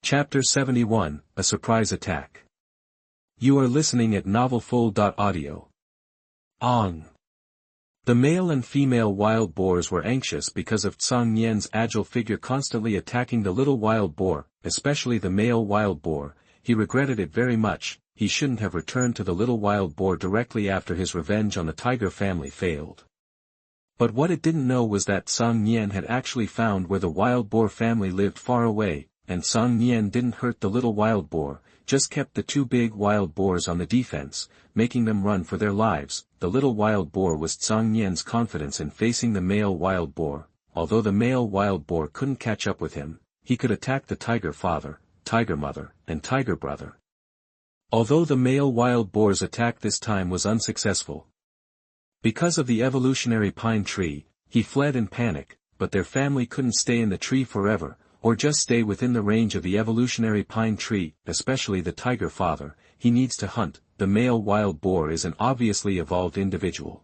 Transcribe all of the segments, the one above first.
Chapter 71, A Surprise Attack. You are listening at novelfull.audio. On. The male and female wild boars were anxious because of Cang Nian's agile figure constantly attacking the little wild boar, especially the male wild boar. He regretted it very much. He shouldn't have returned to the little wild boar directly after his revenge on the tiger family failed. But what it didn't know was that Cang Nian had actually found where the wild boar family lived far away, and Cang Nian didn't hurt the little wild boar, just kept the two big wild boars on the defense, making them run for their lives. The little wild boar was Cang Nian's confidence in facing the male wild boar. Although the male wild boar couldn't catch up with him, he could attack the tiger father, tiger mother, and tiger brother. Although the male wild boar's attack this time was unsuccessful because of the evolutionary pine tree, he fled in panic, but their family couldn't stay in the tree forever, or just stay within the range of the evolutionary pine tree, especially the tiger father. He needs to hunt. The male wild boar is an obviously evolved individual.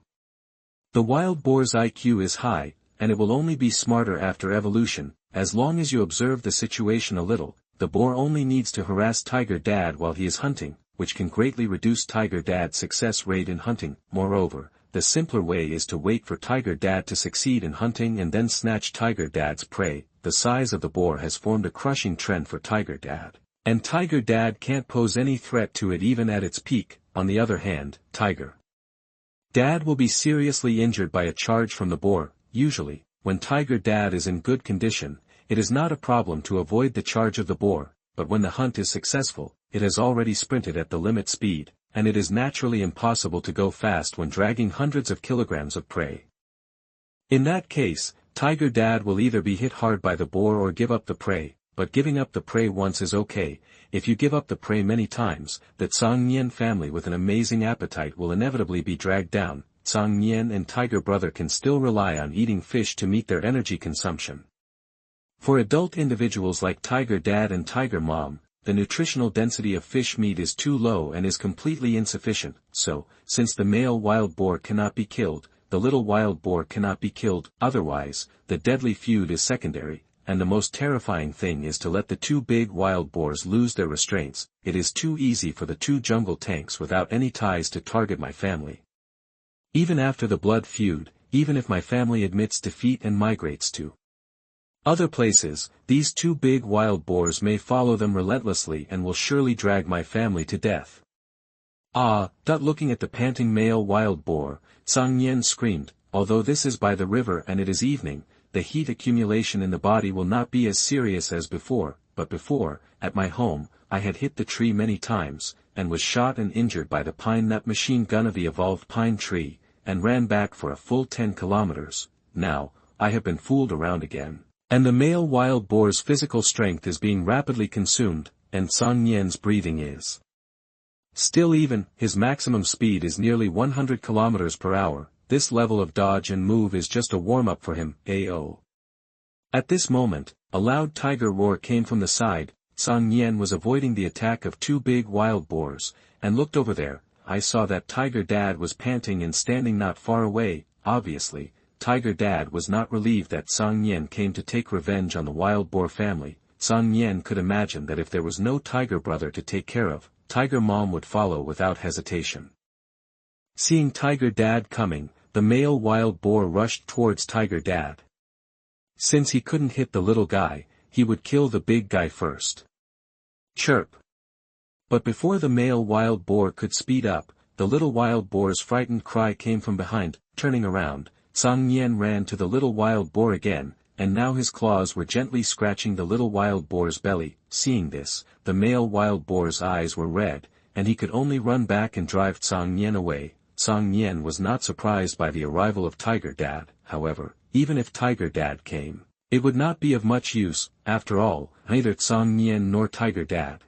The wild boar's IQ is high, and it will only be smarter after evolution. As long as you observe the situation a little, the boar only needs to harass Tiger Dad while he is hunting, which can greatly reduce Tiger Dad's success rate in hunting. Moreover, the simpler way is to wait for Tiger Dad to succeed in hunting and then snatch Tiger Dad's prey. The size of the boar has formed a crushing trend for Tiger Dad, and Tiger Dad can't pose any threat to it even at its peak. On the other hand, Tiger Dad will be seriously injured by a charge from the boar. Usually, when Tiger Dad is in good condition, it is not a problem to avoid the charge of the boar, but when the hunt is successful, it has already sprinted at the limit speed, and it is naturally impossible to go fast when dragging hundreds of kilograms of prey. In that case, Tiger Dad will either be hit hard by the boar or give up the prey, but giving up the prey once is okay. If you give up the prey many times, the Cang Nian family with an amazing appetite will inevitably be dragged down. Cang Nian and Tiger Brother can still rely on eating fish to meet their energy consumption. For adult individuals like Tiger Dad and Tiger Mom, the nutritional density of fish meat is too low and is completely insufficient. So, since the male wild boar cannot be killed, the little wild boar cannot be killed. Otherwise, the deadly feud is secondary, and the most terrifying thing is to let the two big wild boars lose their restraints. It is too easy for the two jungle tanks without any ties to target my family. Even after the blood feud, even if my family admits defeat and migrates to other places, these two big wild boars may follow them relentlessly and will surely drag my family to death. Looking at the panting male wild boar, Cang Nian screamed. Although this is by the river and it is evening, the heat accumulation in the body will not be as serious as before. But before, at my home, I had hit the tree many times, and was shot and injured by the pine nut machine gun of the evolved pine tree, and ran back for a full 10 kilometers. Now, I have been fooled around again. And the male wild boar's physical strength is being rapidly consumed, and Cang Nian's breathing is still even. His maximum speed is nearly 100 kilometers per hour. This level of dodge and move is just a warm-up for him. At this moment, a loud tiger roar came from the side. Cang Nian was avoiding the attack of two big wild boars, and looked over there. I saw that Tiger Dad was panting and standing not far away. Obviously, Tiger Dad was not relieved that Cang Nian came to take revenge on the wild boar family. Cang Nian could imagine that if there was no Tiger Brother to take care of, Tiger Mom would follow without hesitation. Seeing Tiger Dad coming, the male wild boar rushed towards Tiger Dad. Since he couldn't hit the little guy, he would kill the big guy first. Chirp. But before the male wild boar could speed up, the little wild boar's frightened cry came from behind. Turning around, Cang Nian ran to the little wild boar again, and now his claws were gently scratching the little wild boar's belly. Seeing this, the male wild boar's eyes were red, and he could only run back and drive Cang Nian away. Cang Nian was not surprised by the arrival of Tiger Dad. However, even if Tiger Dad came, it would not be of much use. After all, neither Cang Nian nor Tiger Dad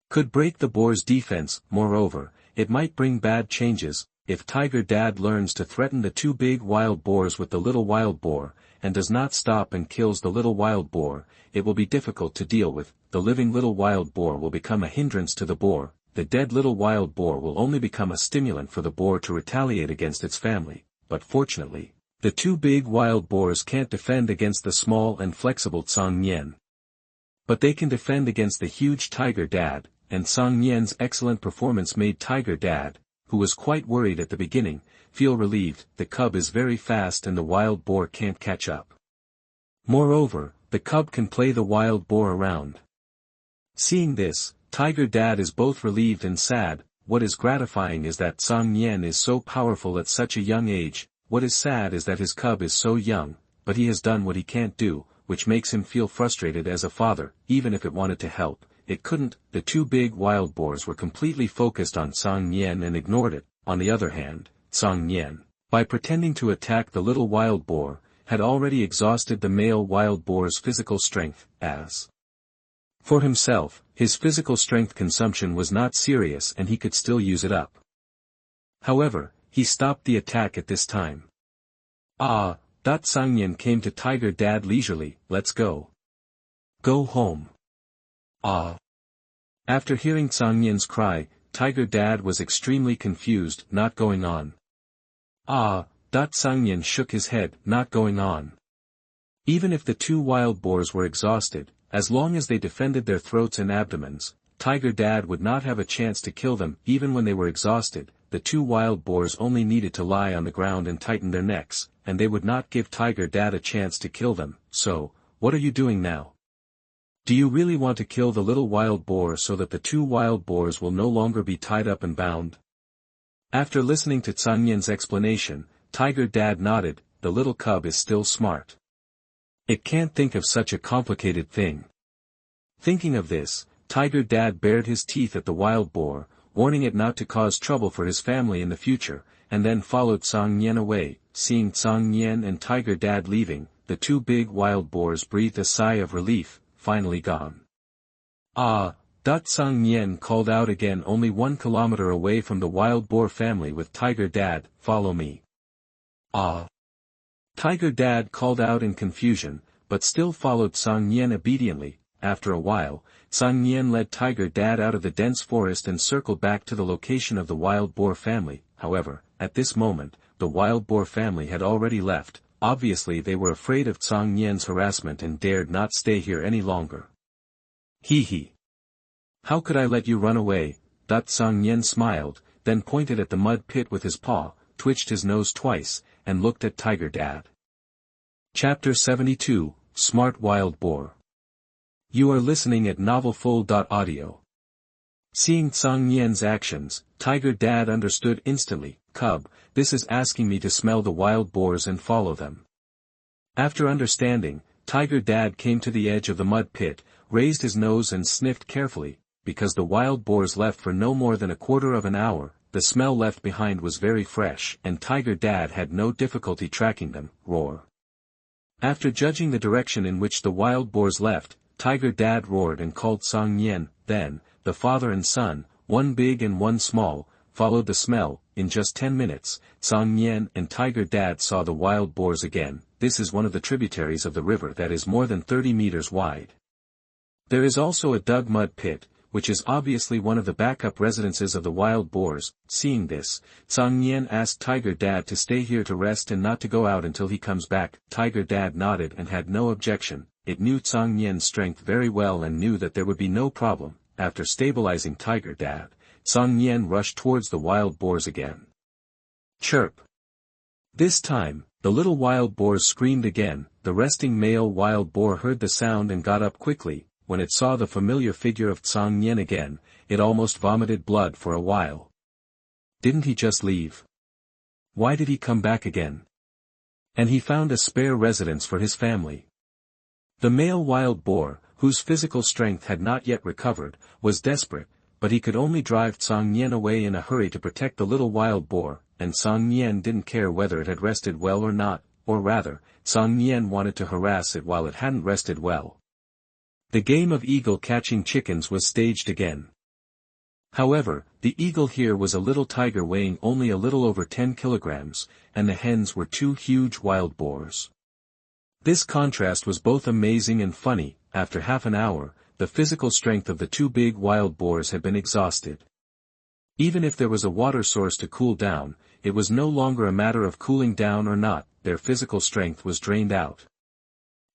could break the boar's defense. Moreover, it might bring bad changes. If Tiger Dad learns to threaten the two big wild boars with the little wild boar, and does not stop and kills the little wild boar, it will be difficult to deal with. The living little wild boar will become a hindrance to the boar. The dead little wild boar will only become a stimulant for the boar to retaliate against its family. But fortunately, the two big wild boars can't defend against the small and flexible Cang Nian. But they can defend against the huge Tiger Dad, and Cang Nian's excellent performance made Tiger Dad, who was quite worried at the beginning, feel relieved. The cub is very fast and the wild boar can't catch up. Moreover, the cub can play the wild boar around. Seeing this, Tiger Dad is both relieved and sad. What is gratifying is that Cang Nian is so powerful at such a young age. What is sad is that his cub is so young, but he has done what he can't do, which makes him feel frustrated as a father. Even if it wanted to help, it couldn't. The two big wild boars were completely focused on Cang Nian and ignored it. On the other hand, Cang Nian, by pretending to attack the little wild boar, had already exhausted the male wild boar's physical strength. As for himself, his physical strength consumption was not serious and he could still use it up. However, he stopped the attack at this time. Cang Nian came to Tiger Dad leisurely. Let's go. Go home. After hearing Cang Nian's cry, Tiger Dad was extremely confused. Not going on. Cang Nian shook his head. Not going on. Even if the two wild boars were exhausted, as long as they defended their throats and abdomens, Tiger Dad would not have a chance to kill them. Even when they were exhausted, the two wild boars only needed to lie on the ground and tighten their necks, and they would not give Tiger Dad a chance to kill them. So, what are you doing now? Do you really want to kill the little wild boar so that the two wild boars will no longer be tied up and bound? After listening to Cang Nian's explanation, Tiger Dad nodded. The little cub is still smart. It can't think of such a complicated thing. Thinking of this, Tiger Dad bared his teeth at the wild boar, warning it not to cause trouble for his family in the future, and then followed Cang Nian away. Seeing Cang Nian and Tiger Dad leaving, the two big wild boars breathed a sigh of relief. Finally gone. Cang Nian called out again, only 1 kilometer away from the wild boar family with Tiger Dad. Follow me. Tiger Dad called out in confusion, but still followed Cang Nian obediently. After a while, Cang Nian led Tiger Dad out of the dense forest and circled back to the location of the wild boar family. However, at this moment, the wild boar family had already left. Obviously they were afraid of Cang Nian's harassment and dared not stay here any longer. Hee. How could I let you run away? Cang Nian smiled, then pointed at the mud pit with his paw, twitched his nose twice, and looked at Tiger Dad. Chapter 72, Smart Wild Boar. You are listening at novelfull.audio. Seeing Cang Nian's actions, Tiger Dad understood instantly. Cub, this is asking me to smell the wild boars and follow them. After understanding, Tiger Dad came to the edge of the mud pit, raised his nose and sniffed carefully. Because the wild boars left for no more than a quarter of an hour, the smell left behind was very fresh, and Tiger Dad had no difficulty tracking them. Roar. After judging the direction in which the wild boars left, Tiger Dad roared and called Cang Nian. Then, the father and son, one big and one small, followed the smell. In just 10 minutes, Cang Nian and Tiger Dad saw the wild boars again. This is one of the tributaries of the river that is more than 30 meters wide. There is also a dug mud pit, which is obviously one of the backup residences of the wild boars. Seeing this, Cang Nian asked Tiger Dad to stay here to rest and not to go out until he comes back. Tiger Dad nodded and had no objection. It knew Cang Nian's strength very well and knew that there would be no problem. After stabilizing Tiger Dad, Cang Nian rushed towards the wild boars again. Chirp. This time, the little wild boars screamed again. The resting male wild boar heard the sound and got up quickly. When it saw the familiar figure of Cang Nian again, it almost vomited blood for a while. Didn't he just leave? Why did he come back again? And he found a spare residence for his family. The male wild boar, whose physical strength had not yet recovered, was desperate, but he could only drive Cang Nian away in a hurry to protect the little wild boar, and Cang Nian didn't care whether it had rested well or not, or rather, Cang Nian wanted to harass it while it hadn't rested well. The game of eagle catching chickens was staged again. However, the eagle here was a little tiger weighing only a little over 10 kilograms, and the hens were 2 huge wild boars. This contrast was both amazing and funny. After half an hour, the physical strength of the 2 big wild boars had been exhausted. Even if there was a water source to cool down, it was no longer a matter of cooling down or not, their physical strength was drained out.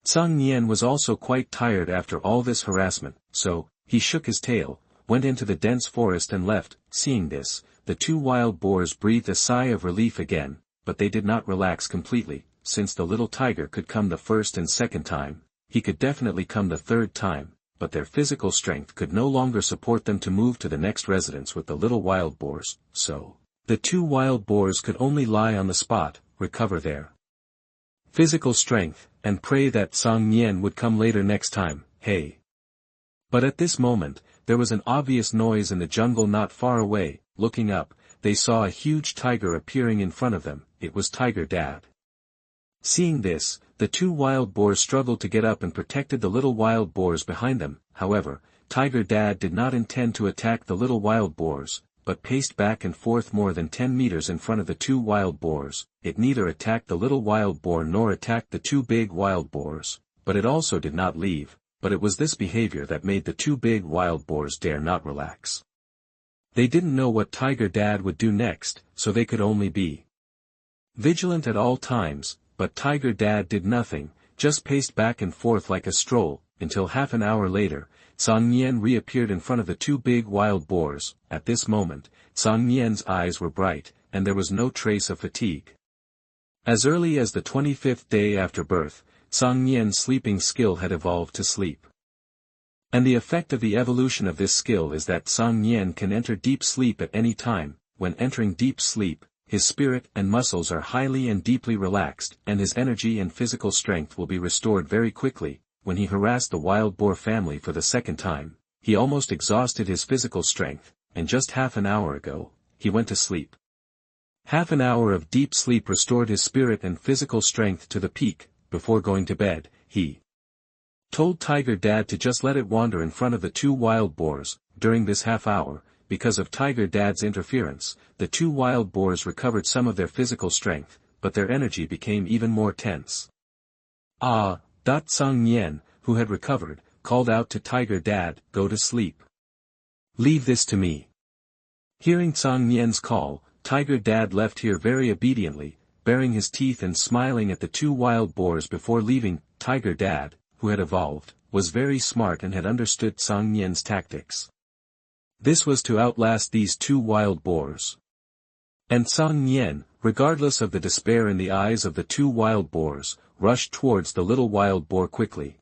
Cang Nian was also quite tired after all this harassment, so, he shook his tail, went into the dense forest and left. Seeing this, the two wild boars breathed a sigh of relief again, but they did not relax completely. Since the little tiger could come the first and second time, he could definitely come the third time, but their physical strength could no longer support them to move to the next residence with the little wild boars, so, the two wild boars could only lie on the spot, recover their physical strength, and pray that Cang Nian would come later next time. Hey! But at this moment, there was an obvious noise in the jungle not far away. Looking up, they saw a huge tiger appearing in front of them. It was Tiger Dad. Seeing this, the two wild boars struggled to get up and protected the little wild boars behind them. However, Tiger Dad did not intend to attack the little wild boars, but paced back and forth more than 10 meters in front of the two wild boars. It neither attacked the little wild boar nor attacked the two big wild boars, but it also did not leave. But it was this behavior that made the two big wild boars dare not relax. They didn't know what Tiger Dad would do next, so they could only be vigilant at all times. But Tiger Dad did nothing, just paced back and forth like a stroll, until half an hour later, Cang Nian reappeared in front of the two big wild boars. At this moment, Cang Nian's eyes were bright, and there was no trace of fatigue. As early as the 25th day after birth, Cang Nian's sleeping skill had evolved to sleep. And the effect of the evolution of this skill is that Cang Nian can enter deep sleep at any time. When entering deep sleep, his spirit and muscles are highly and deeply relaxed, and his energy and physical strength will be restored very quickly. When he harassed the wild boar family for the second time, he almost exhausted his physical strength, and just half an hour ago, he went to sleep. Half an hour of deep sleep restored his spirit and physical strength to the peak. Before going to bed, he told Tiger Dad to just let it wander in front of the two wild boars. During this half hour, because of Tiger Dad's interference, the two wild boars recovered some of their physical strength, but their energy became even more tense. Cang Nian, who had recovered, called out to Tiger Dad, "Go to sleep. Leave this to me." Hearing Cang Nian's call, Tiger Dad left here very obediently, baring his teeth and smiling at the two wild boars before leaving. Tiger Dad, who had evolved, was very smart and had understood Cang Nian's tactics. This was to outlast these two wild boars. And Cang Nian, regardless of the despair in the eyes of the two wild boars, rushed towards the little wild boar quickly.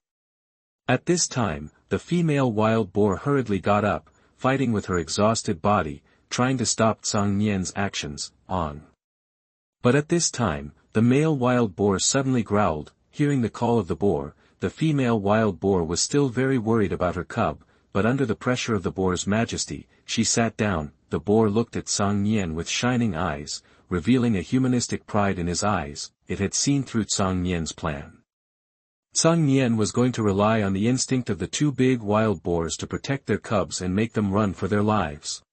At this time, the female wild boar hurriedly got up, fighting with her exhausted body, trying to stop Cang Nian's actions. But at this time, the male wild boar suddenly growled. Hearing the call of the boar, the female wild boar was still very worried about her cub, but under the pressure of the boar's majesty, she sat down. The boar looked at Cang Nian with shining eyes, revealing a humanistic pride in his eyes. It had seen through Cang Nian's plan. Cang Nian was going to rely on the instinct of the two big wild boars to protect their cubs and make them run for their lives.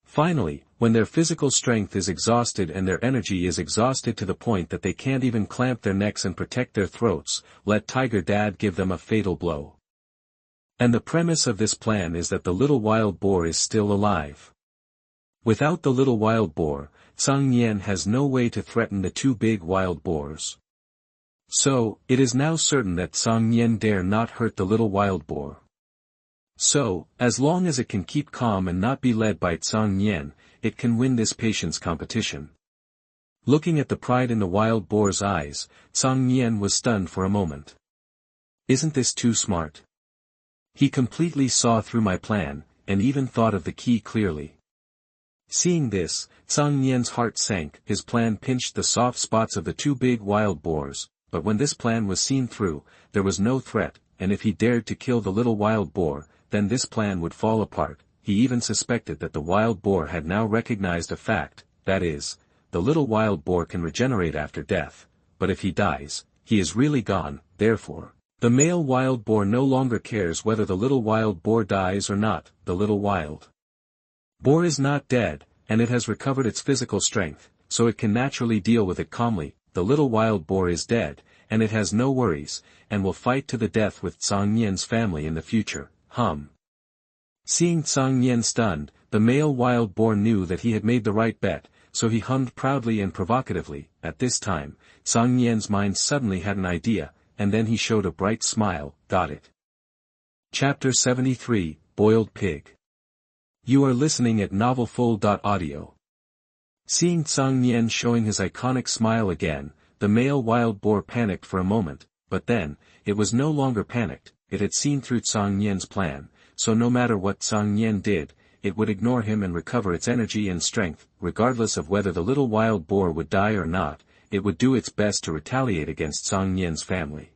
Finally, when their physical strength is exhausted and their energy is exhausted to the point that they can't even clamp their necks and protect their throats, let Tiger Dad give them a fatal blow. And the premise of this plan is that the little wild boar is still alive. Without the little wild boar, Cang Nian has no way to threaten the two big wild boars. So, it is now certain that Cang Nian dare not hurt the little wild boar. So, as long as it can keep calm and not be led by Cang Nian, it can win this patience competition. Looking at the pride in the wild boar's eyes, Cang Nian was stunned for a moment. Isn't this too smart? He completely saw through my plan, and even thought of the key clearly. Seeing this, Cang Nian's heart sank. His plan pinched the soft spots of the two big wild boars, but when this plan was seen through, there was no threat, and if he dared to kill the little wild boar, then this plan would fall apart. He even suspected that the wild boar had now recognized a fact, that is, the little wild boar can regenerate after death, but if he dies, he is really gone. Therefore, the male wild boar no longer cares whether the little wild boar dies or not. The little wild boar is not dead, and it has recovered its physical strength, so it can naturally deal with it calmly. The little wild boar is dead, and it has no worries, and will fight to the death with Cang Nian's family in the future. Seeing Cang Nian stunned, the male wild boar knew that he had made the right bet, so he hummed proudly and provocatively. At this time, Cang Nian's mind suddenly had an idea. and then he showed a bright smile. Got it. Chapter 73, Boiled Pig. You are listening at novelfull.audio. Seeing Cang Nian showing his iconic smile again, the male wild boar panicked for a moment, but then, it was no longer panicked. It had seen through Cang Nian's plan, so no matter what Cang Nian did, it would ignore him and recover its energy and strength. Regardless of whether the little wild boar would die or not, it would do its best to retaliate against Cang Nian's family.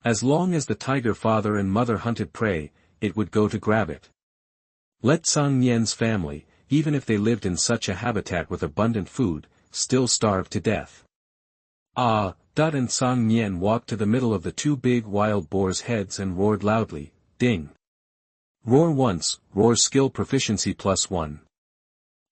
As long as the tiger father and mother hunted prey, it would go to grab it. Let Cang Nian's family, even if they lived in such a habitat with abundant food, still starve to death. And Cang Nian walked to the middle of the two big wild boars' heads and roared loudly, "Ding! Roar once, roar skill proficiency +1.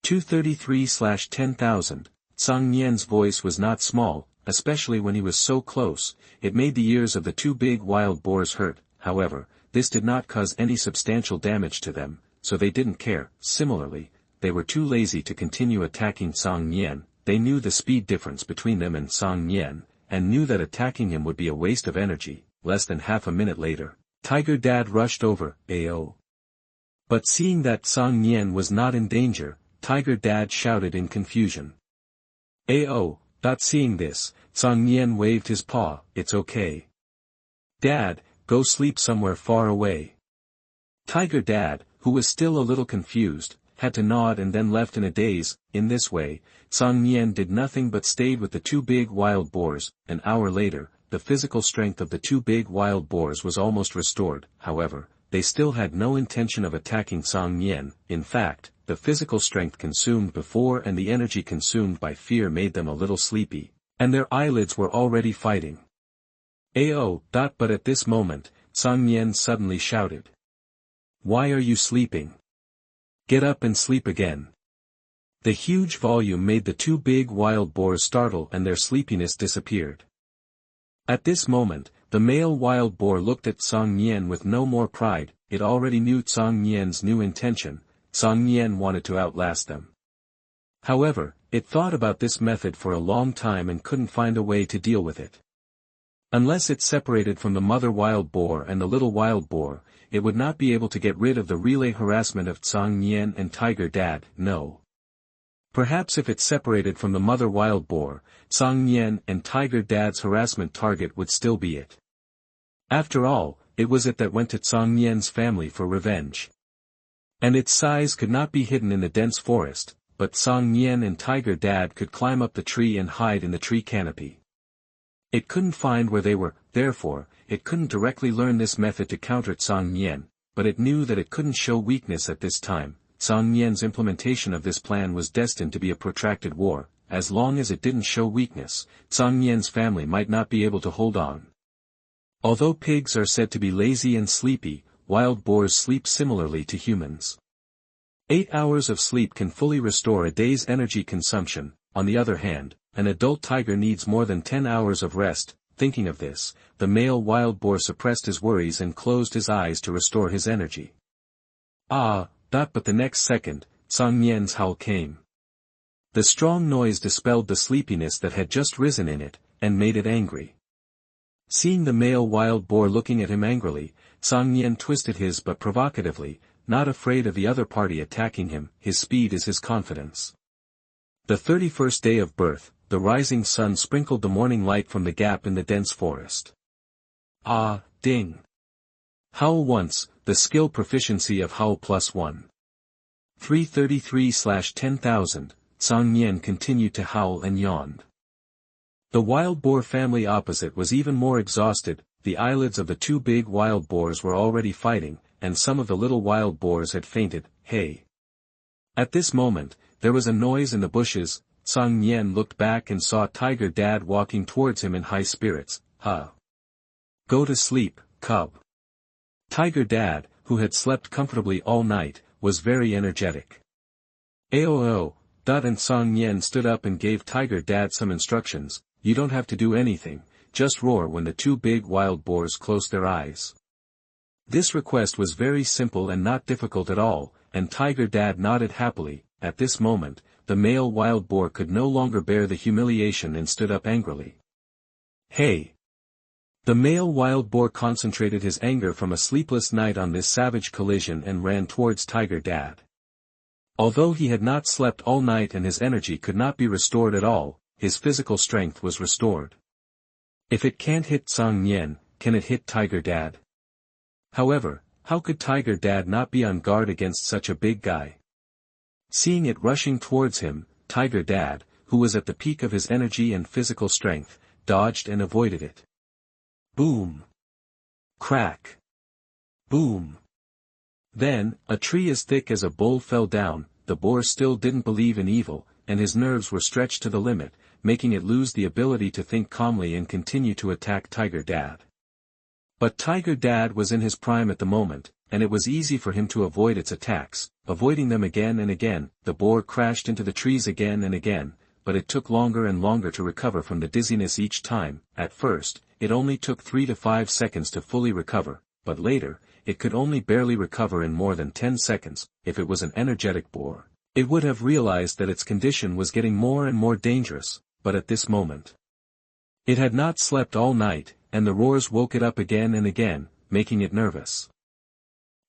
233/10,000, Cang Nian's voice was not small, especially when he was so close. It made the ears of the two big wild boars hurt. However, this did not cause any substantial damage to them, so they didn't care. Similarly, they were too lazy to continue attacking Cang Nian. They knew the speed difference between them and Cang Nian, and knew that attacking him would be a waste of energy. Less than half a minute later, Tiger Dad rushed over. "Ao." But seeing that Cang Nian was not in danger, Tiger Dad shouted in confusion. "Ao." Seeing this, Cang Nian waved his paw. "It's okay. Dad, go sleep somewhere far away." Tiger Dad, who was still a little confused, had to nod and then left in a daze. In this way, Cang Nian did nothing but stayed with the two big wild boars. An hour later, the physical strength of the two big wild boars was almost restored. However, they still had no intention of attacking Cang Nian. In fact, the physical strength consumed before and the energy consumed by fear made them a little sleepy, and their eyelids were already fighting. "Ao." But at this moment, Cang Nian suddenly shouted. "Why are you sleeping? Get up and sleep again." The huge volume made the two big wild boars startle and their sleepiness disappeared. At this moment, the male wild boar looked at Cang Nian with no more pride. It already knew Cang Nian's new intention. Cang Nian wanted to outlast them. However, it thought about this method for a long time and couldn't find a way to deal with it. Unless it separated from the mother wild boar and the little wild boar, it would not be able to get rid of the relay harassment of Cang Nian and Tiger Dad. No. Perhaps if it separated from the mother wild boar, Cang Nian and Tiger Dad's harassment target would still be it. After all, it was it that went to Cang Nian's family for revenge. And its size could not be hidden in the dense forest, but Cang Nian and Tiger Dad could climb up the tree and hide in the tree canopy. It couldn't find where they were, therefore, it couldn't directly learn this method to counter Cang Nian, but it knew that it couldn't show weakness at this time. Cang Nian's implementation of this plan was destined to be a protracted war. As long as it didn't show weakness, Cang Nian's family might not be able to hold on. Although pigs are said to be lazy and sleepy, wild boars sleep similarly to humans. 8 hours of sleep can fully restore a day's energy consumption. On the other hand, an adult tiger needs more than 10 hours of rest. Thinking of this, the male wild boar suppressed his worries and closed his eyes to restore his energy. But the next second, Cang Nian's howl came. The strong noise dispelled the sleepiness that had just risen in it, and made it angry. Seeing the male wild boar looking at him angrily, Cang Nian twisted his but provocatively, not afraid of the other party attacking him. His speed is his confidence. The 31st day of birth, the rising sun sprinkled the morning light from the gap in the dense forest. Ding. Howl once, the skill proficiency of howl +1. 333/10,000, Cang Nian continued to howl and yawned. The wild boar family opposite was even more exhausted. The eyelids of the two big wild boars were already fighting, and some of the little wild boars had fainted. "Hey!" At this moment, there was a noise in the bushes. Cang Nian looked back and saw Tiger Dad walking towards him in high spirits. Go to sleep, cub." Tiger Dad, who had slept comfortably all night, was very energetic. "Ao." And Cang Nian stood up and gave Tiger Dad some instructions. "You don't have to do anything, just roar when the two big wild boars close their eyes." This request was very simple and not difficult at all, and Tiger Dad nodded happily. At this moment, the male wild boar could no longer bear the humiliation and stood up angrily. "Hey! The male wild boar concentrated his anger from a sleepless night on this savage collision and ran towards Tiger Dad. Although he had not slept all night and his energy could not be restored at all, his physical strength was restored. If it can't hit Cang Nian, can it hit Tiger Dad? However, how could Tiger Dad not be on guard against such a big guy? Seeing it rushing towards him, Tiger Dad, who was at the peak of his energy and physical strength, dodged and avoided it. Boom! Crack! Boom! Then, a tree as thick as a bowl fell down. The boar still didn't believe in evil, and his nerves were stretched to the limit, making it lose the ability to think calmly and continue to attack Tiger Dad. But Tiger Dad was in his prime at the moment, and it was easy for him to avoid its attacks. Avoiding them again and again, the boar crashed into the trees again and again, but it took longer and longer to recover from the dizziness each time. At first, it only took 3 to 5 seconds to fully recover, but later, it could only barely recover in more than 10 seconds. If it was an energetic boar, it would have realized that its condition was getting more and more dangerous, but at this moment, it had not slept all night, and the roars woke it up again and again, making it nervous.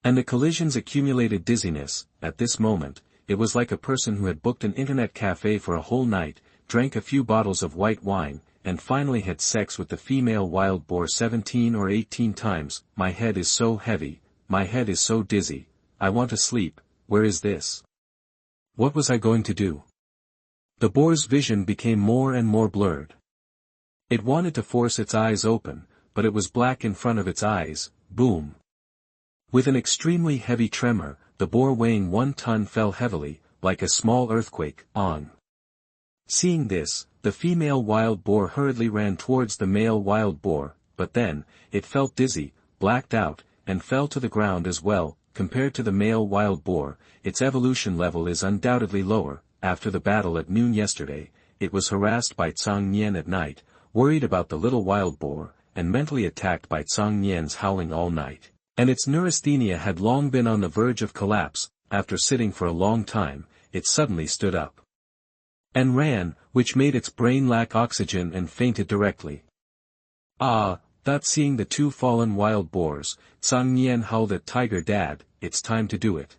And the collisions accumulated dizziness. At this moment, it was like a person who had booked an internet cafe for a whole night, drank a few bottles of white wine, and finally had sex with the female wild boar 17 or 18 times. My head is so heavy, my head is so dizzy, I want to sleep. Where is this? What was I going to do? The boar's vision became more and more blurred. It wanted to force its eyes open, but it was black in front of its eyes. Boom! With an extremely heavy tremor, the boar weighing 1 ton fell heavily, like a small earthquake, on. Seeing this, the female wild boar hurriedly ran towards the male wild boar, but then, it felt dizzy, blacked out, and fell to the ground as well. Compared to the male wild boar, its evolution level is undoubtedly lower. After the battle at noon yesterday, it was harassed by Cang Nian at night, worried about the little wild boar, and mentally attacked by Cang Nian's howling all night, and its neurasthenia had long been on the verge of collapse. After sitting for a long time, it suddenly stood up and ran, which made its brain lack oxygen and fainted directly. Seeing the 2 fallen wild boars, Cang Nian howled at Tiger Dad, "It's time to do it."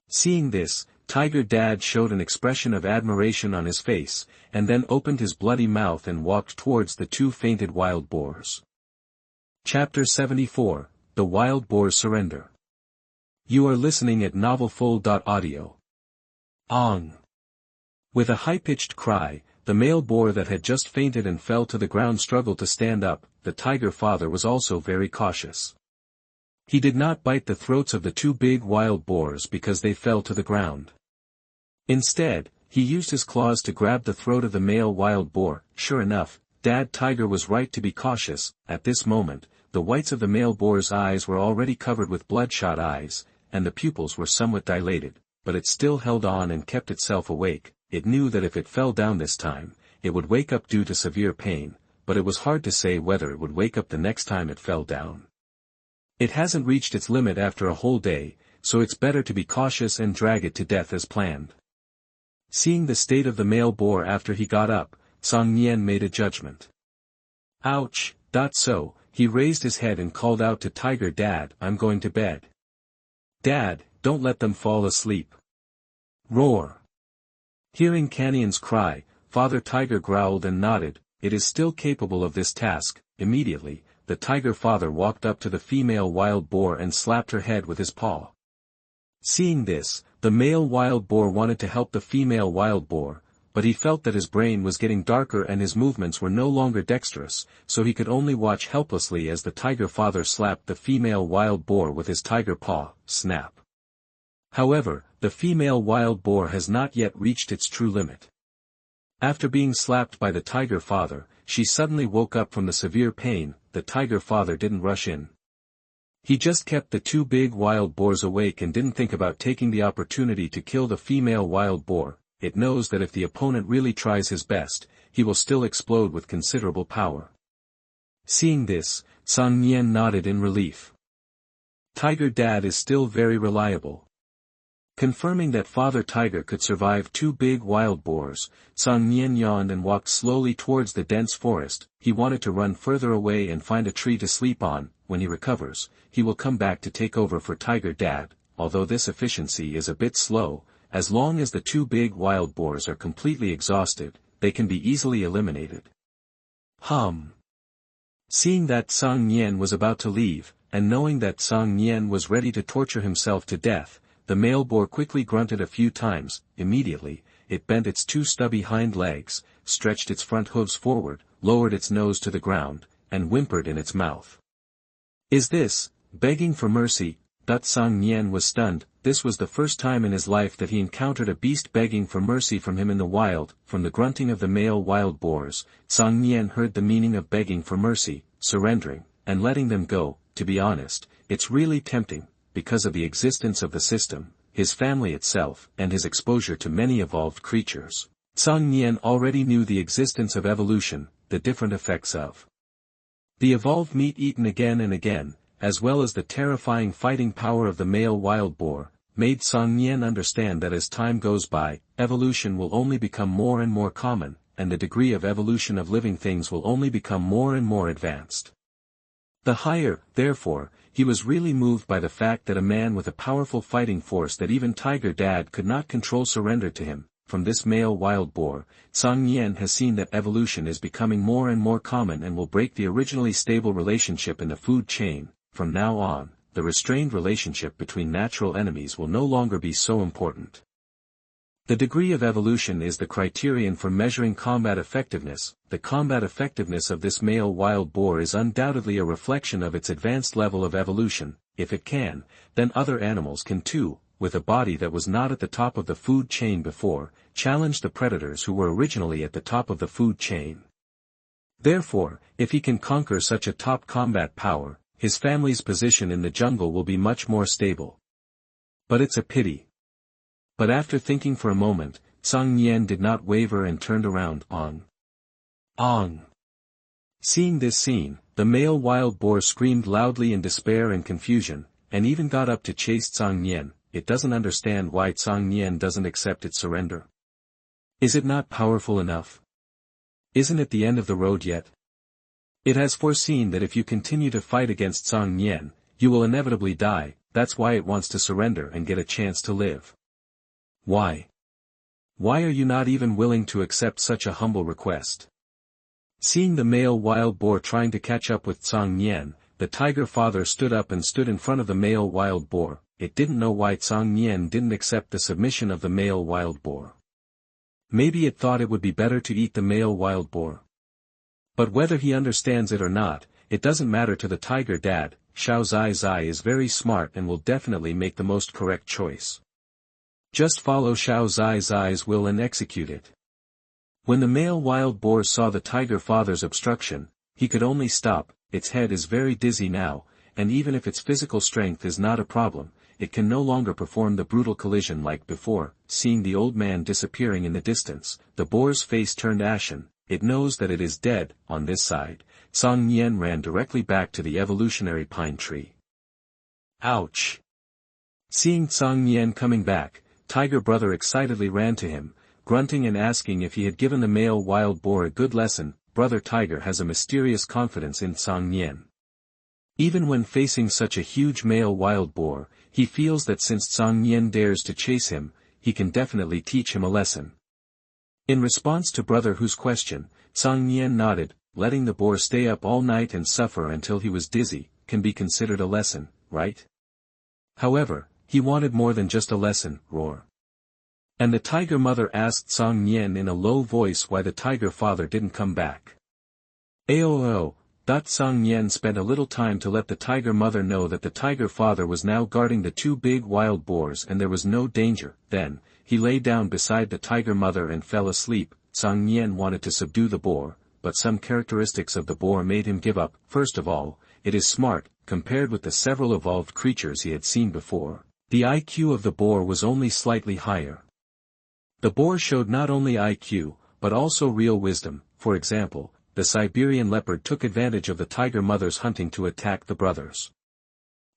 Seeing this, Tiger Dad showed an expression of admiration on his face, and then opened his bloody mouth and walked towards the 2 fainted wild boars. Chapter 74, The Wild Boars Surrender. You are listening at novelfull.audio. Ong. With a high-pitched cry, the male boar that had just fainted and fell to the ground struggled to stand up. The tiger father was also very cautious. He did not bite the throats of the 2 big wild boars because they fell to the ground. Instead, he used his claws to grab the throat of the male wild boar. Sure enough, Dad Tiger was right to be cautious. At this moment, the whites of the male boar's eyes were already covered with bloodshot eyes, and the pupils were somewhat dilated, but it still held on and kept itself awake. It knew that if it fell down this time, it would wake up due to severe pain, but it was hard to say whether it would wake up the next time it fell down. It hasn't reached its limit after a whole day, so it's better to be cautious and drag it to death as planned. Seeing the state of the male boar after he got up, Cang Nian made a judgment. Ouch! So, he raised his head and called out to Tiger Dad, "I'm going to bed. Dad, don't let them fall asleep." Roar! Hearing Cang Nian's cry, Father Tiger growled and nodded. It is still capable of this task. Immediately, the tiger father walked up to the female wild boar and slapped her head with his paw. Seeing this, the male wild boar wanted to help the female wild boar, but he felt that his brain was getting darker and his movements were no longer dexterous, so he could only watch helplessly as the tiger father slapped the female wild boar with his tiger paw. Snap! However, the female wild boar has not yet reached its true limit. After being slapped by the tiger father, she suddenly woke up from the severe pain. The tiger father didn't rush in. He just kept the 2 big wild boars awake and didn't think about taking the opportunity to kill the female wild boar. It knows that if the opponent really tries his best, he will still explode with considerable power. Seeing this, Cang Nian nodded in relief. Tiger Dad is still very reliable. Confirming that Father Tiger could survive 2 big wild boars, Cang Nian yawned and walked slowly towards the dense forest. He wanted to run further away and find a tree to sleep on. When he recovers, he will come back to take over for Tiger Dad, although this efficiency is a bit slow. As long as the 2 big wild boars are completely exhausted, they can be easily eliminated. Seeing that Cang Nian was about to leave, and knowing that Cang Nian was ready to torture himself to death, the male boar quickly grunted a few times. Immediately, it bent its 2 stubby hind legs, stretched its front hooves forward, lowered its nose to the ground, and whimpered in its mouth. "Is this begging for mercy?" Cang Nian was stunned. This was the first time in his life that he encountered a beast begging for mercy from him in the wild. From the grunting of the male wild boars, Cang Nian heard the meaning of begging for mercy, surrendering, and letting them go. To be honest, it's really tempting, because of the existence of the system, his family itself, and his exposure to many evolved creatures. Cang Nian already knew the existence of evolution, the different effects of the evolved meat eaten again and again, as well as the terrifying fighting power of the male wild boar, made Cang Nian understand that as time goes by, evolution will only become more and more common, and the degree of evolution of living things will only become more and more advanced. The higher, therefore, he was really moved by the fact that a man with a powerful fighting force that even Tiger Dad could not control surrendered to him. From this male wild boar, Cang Nian has seen that evolution is becoming more and more common and will break the originally stable relationship in the food chain. From now on, the restrained relationship between natural enemies will no longer be so important. The degree of evolution is the criterion for measuring combat effectiveness. The combat effectiveness of this male wild boar is undoubtedly a reflection of its advanced level of evolution. If it can, then other animals can too, with a body that was not at the top of the food chain before, challenge the predators who were originally at the top of the food chain. Therefore, if he can conquer such a top combat power, his family's position in the jungle will be much more stable. But it's a pity. But after thinking for a moment, Cang Nian did not waver and turned around. Ong! Seeing this scene, the male wild boar screamed loudly in despair and confusion, and even got up to chase Cang Nian. It doesn't understand why Cang Nian doesn't accept its surrender. Is it not powerful enough? Isn't it the end of the road yet? It has foreseen that if you continue to fight against Cang Nian, you will inevitably die. That's why it wants to surrender and get a chance to live. Why? Why are you not even willing to accept such a humble request? Seeing the male wild boar trying to catch up with Cang Nian, the tiger father stood up and stood in front of the male wild boar. It didn't know why Cang Nian didn't accept the submission of the male wild boar. Maybe it thought it would be better to eat the male wild boar. But whether he understands it or not, it doesn't matter to the Tiger Dad. Xiao Zai Zai is very smart and will definitely make the most correct choice. Just follow Xiao Zai Zai's will and execute it. When the male wild boar saw the tiger father's obstruction, he could only stop. Its head is very dizzy now, and even if its physical strength is not a problem, it can no longer perform the brutal collision like before. Seeing the old man disappearing in the distance, the boar's face turned ashen. It knows that it is dead. On this side, Cang Nian ran directly back to the evolutionary pine tree. Ouch! Seeing Cang Nian coming back, Tiger Brother excitedly ran to him, grunting and asking if he had given the male wild boar a good lesson. Brother Tiger has a mysterious confidence in Cang Nian. Even when facing such a huge male wild boar, he feels that since Cang Nian dares to chase him, he can definitely teach him a lesson. In response to Brother Hu's question, Cang Nian nodded. Letting the boar stay up all night and suffer until he was dizzy can be considered a lesson, right? However, he wanted more than just a lesson. Roar. And the tiger mother asked Cang Nian in a low voice why the tiger father didn't come back. Aoo. Cang Nian spent a little time to let the tiger mother know that the tiger father was now guarding the 2 big wild boars and there was no danger. Then, he lay down beside the tiger mother and fell asleep. Cang Nian wanted to subdue the boar, but some characteristics of the boar made him give up. First of all, it is smart, compared with the several evolved creatures he had seen before. The IQ of the boar was only slightly higher. The boar showed not only IQ, but also real wisdom. For example, the Siberian leopard took advantage of the tiger mother's hunting to attack the brothers.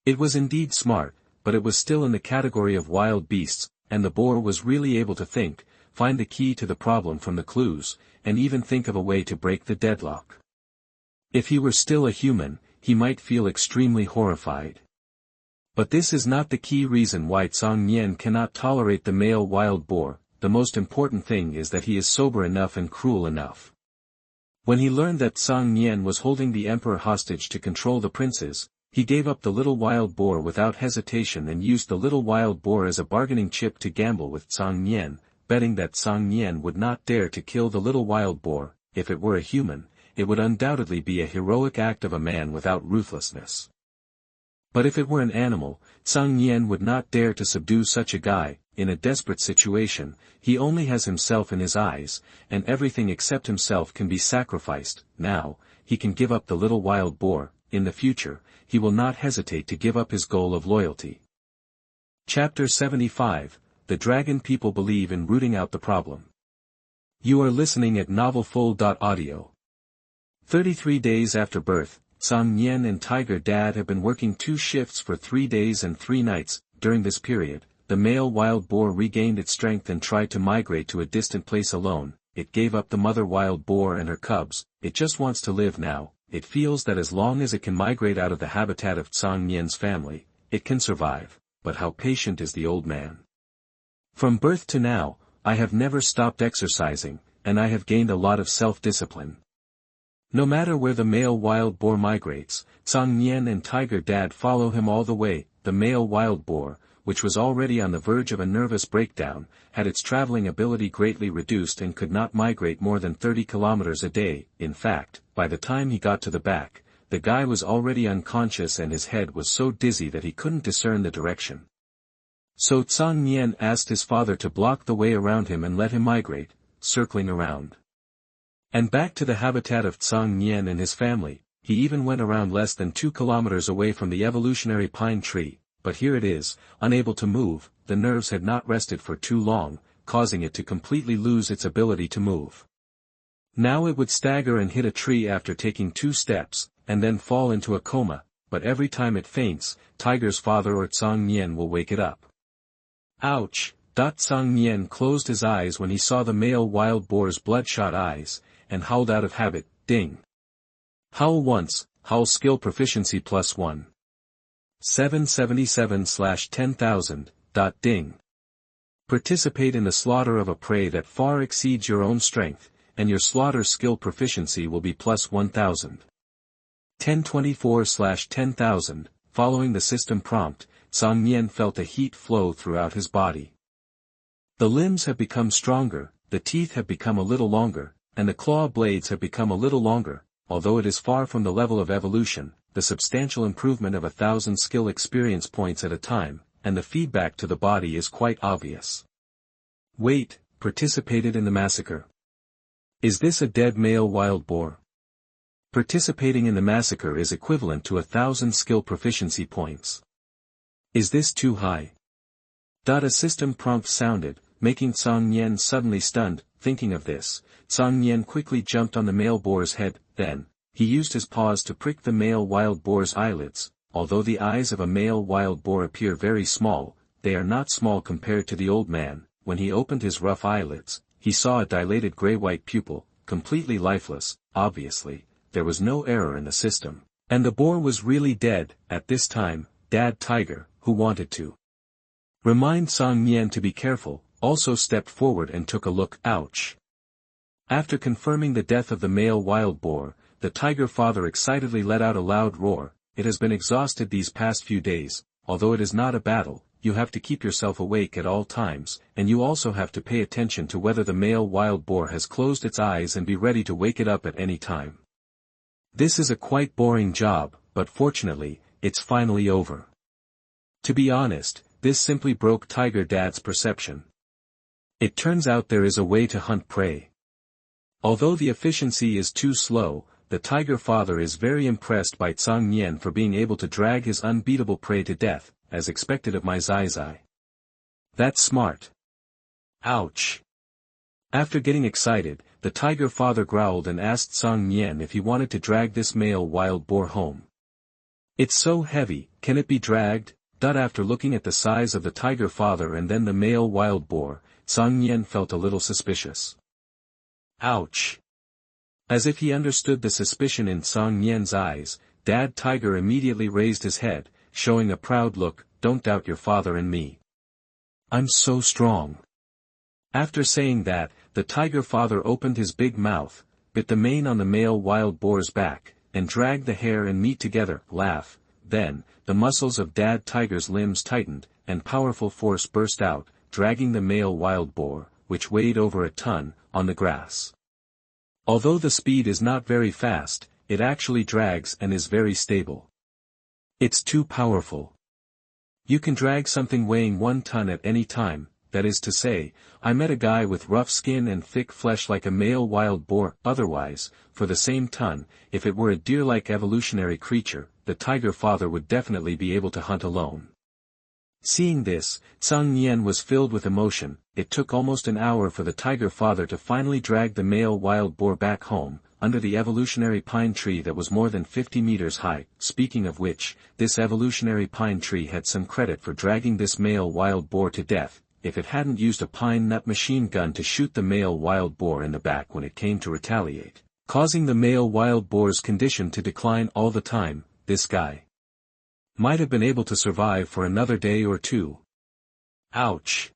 It was indeed smart, but it was still in the category of wild beasts. and the boar was really able to think, find the key to the problem from the clues, and even think of a way to break the deadlock. If he were still a human, he might feel extremely horrified. But this is not the key reason why Cang Nian cannot tolerate the male wild boar. The most important thing is that he is sober enough and cruel enough. When he learned that Cang Nian was holding the emperor hostage to control the princes, he gave up the little wild boar without hesitation and used the little wild boar as a bargaining chip to gamble with Cang Nian, betting that Cang Nian would not dare to kill the little wild boar. If it were a human, it would undoubtedly be a heroic act of a man without ruthlessness. But if it were an animal, Cang Nian would not dare to subdue such a guy. In a desperate situation, he only has himself in his eyes, and everything except himself can be sacrificed. Now, he can give up the little wild boar. In the future, he will not hesitate to give up his goal of loyalty. Chapter 75, The Dragon People Believe in Rooting Out the Problem. You are listening at novelfull.audio. 33 days after birth, Cang Nian and Tiger Dad have been working 2 shifts for 3 days and 3 nights. During this period, the male wild boar regained its strength and tried to migrate to a distant place alone. It gave up the mother wild boar and her cubs. It just wants to live now. It feels that as long as it can migrate out of the habitat of Cang Nian's family, it can survive. But how patient is the old man? From birth to now, I have never stopped exercising, and I have gained a lot of self-discipline. No matter where the male wild boar migrates, Cang Nian and Tiger Dad follow him all the way. The male wild boar, which was already on the verge of a nervous breakdown, had its traveling ability greatly reduced and could not migrate more than 30 kilometers a day. In fact, by the time he got to the back, the guy was already unconscious and his head was so dizzy that he couldn't discern the direction. So Cang Nian asked his father to block the way around him and let him migrate, circling around. And back to the habitat of Cang Nian and his family. He even went around less than 2 kilometers away from the evolutionary pine tree. But here it is, unable to move. The nerves had not rested for too long, causing it to completely lose its ability to move. Now it would stagger and hit a tree after taking 2 steps, and then fall into a coma, but every time it faints, Tiger's father or Cang Nian will wake it up. Ouch! Cang Nian closed his eyes when he saw the male wild boar's bloodshot eyes, and howled out of habit, ding. Howl once, howl skill proficiency +1. 777/10,000, ding. Participate in the slaughter of a prey that far exceeds your own strength, and your slaughter skill proficiency will be +1000. 1024/10,000, following the system prompt, Cang Nian felt a heat flow throughout his body. The limbs have become stronger, the teeth have become a little longer, and the claw blades have become a little longer. Although it is far from the level of evolution, the substantial improvement of 1,000 skill experience points at a time, and the feedback to the body is quite obvious. Wait, participated in the massacre. Is this a dead male wild boar? Participating in the massacre is equivalent to 1,000 skill proficiency points. Is this too high? A system prompt sounded, making Cang Nian suddenly stunned. Thinking of this, Cang Nian quickly jumped on the male boar's head. Then, he used his paws to prick the male wild boar's eyelids. Although the eyes of a male wild boar appear very small, they are not small compared to the old man. When he opened his rough eyelids, he saw a dilated gray-white pupil, completely lifeless. Obviously, there was no error in the system. And the boar was really dead. At this time, Dad Tiger, who wanted to remind Cang Nian to be careful, also stepped forward and took a look. Ouch! After confirming the death of the male wild boar, the tiger father excitedly let out a loud roar. It has been exhausted these past few days. Although it is not a battle, you have to keep yourself awake at all times, and you also have to pay attention to whether the male wild boar has closed its eyes and be ready to wake it up at any time. This is a quite boring job, but fortunately, it's finally over. To be honest, this simply broke Tiger Dad's perception. It turns out there is a way to hunt prey. Although the efficiency is too slow, the tiger father is very impressed by Cang Nian for being able to drag his unbeatable prey to death, as expected of my Zai. That's smart. Ouch! After getting excited, the tiger father growled and asked Cang Nian if he wanted to drag this male wild boar home. It's so heavy, can it be dragged? After looking at the size of the tiger father and then the male wild boar, Cang Nian felt a little suspicious. Ouch! As if he understood the suspicion in Cang Nian's eyes, Dad Tiger immediately raised his head, showing a proud look, "Don't doubt your father and me. I'm so strong." After saying that, the tiger father opened his big mouth, bit the mane on the male wild boar's back, and dragged the hair and meat together. Then, the muscles of Dad Tiger's limbs tightened, and powerful force burst out, dragging the male wild boar, which weighed over a ton, on the grass. Although the speed is not very fast, it actually drags and is very stable. It's too powerful. You can drag something weighing 1 ton at any time. That is to say, I met a guy with rough skin and thick flesh like a male wild boar. Otherwise, for the same ton, if it were a deer-like evolutionary creature, the tiger father would definitely be able to hunt alone. Seeing this, Cang Nian was filled with emotion. It took almost an hour for the tiger father to finally drag the male wild boar back home, under the evolutionary pine tree that was more than 50 meters high. Speaking of which, this evolutionary pine tree had some credit for dragging this male wild boar to death, if it hadn't used a pine nut machine gun to shoot the male wild boar in the back when it came to retaliate, causing the male wild boar's condition to decline all the time. This guy might have been able to survive for another day or two. Ouch!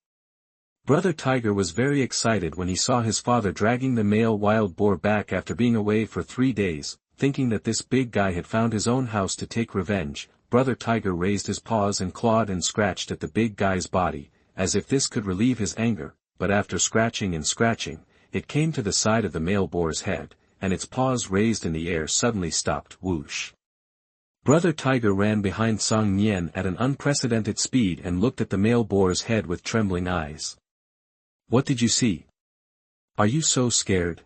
Brother Tiger was very excited when he saw his father dragging the male wild boar back after being away for 3 days, thinking that this big guy had found his own house to take revenge. Brother Tiger raised his paws and clawed and scratched at the big guy's body, as if this could relieve his anger, but after scratching and scratching, it came to the side of the male boar's head, and its paws raised in the air suddenly stopped. Whoosh! Brother Tiger ran behind Cang Nian at an unprecedented speed and looked at the male boar's head with trembling eyes. "What did you see? Are you so scared?"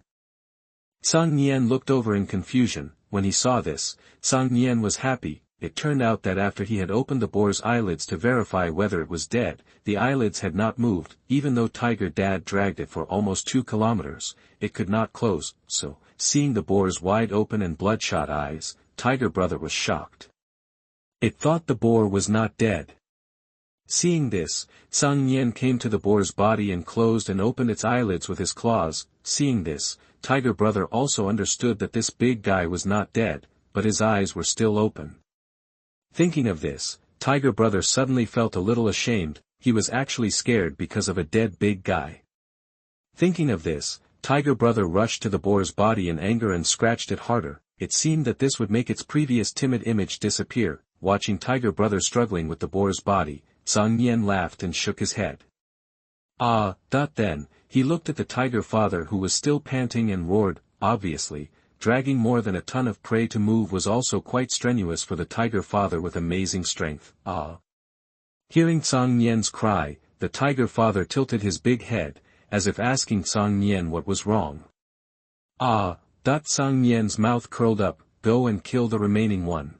Cang Nian looked over in confusion. When he saw this, Cang Nian was happy. It turned out that after he had opened the boar's eyelids to verify whether it was dead, the eyelids had not moved. Even though Tiger Dad dragged it for almost 2 kilometers, it could not close. So, seeing the boar's wide open and bloodshot eyes, Tiger Brother was shocked. It thought the boar was not dead. Seeing this, Cang Nian came to the boar's body and closed and opened its eyelids with his claws. Seeing this, Tiger Brother also understood that this big guy was not dead, but his eyes were still open. Thinking of this, Tiger Brother suddenly felt a little ashamed. He was actually scared because of a dead big guy. Thinking of this, Tiger Brother rushed to the boar's body in anger and scratched it harder. It seemed that this would make its previous timid image disappear. Watching Tiger Brother struggling with the boar's body, Cang Nian laughed and shook his head. Then, he looked at the tiger father who was still panting and roared. Obviously, dragging more than a ton of prey to move was also quite strenuous for the tiger father with amazing strength. Hearing Cang Nian's cry, the tiger father tilted his big head, as if asking Cang Nian what was wrong. Cang Nian's mouth curled up. "Go and kill the remaining one."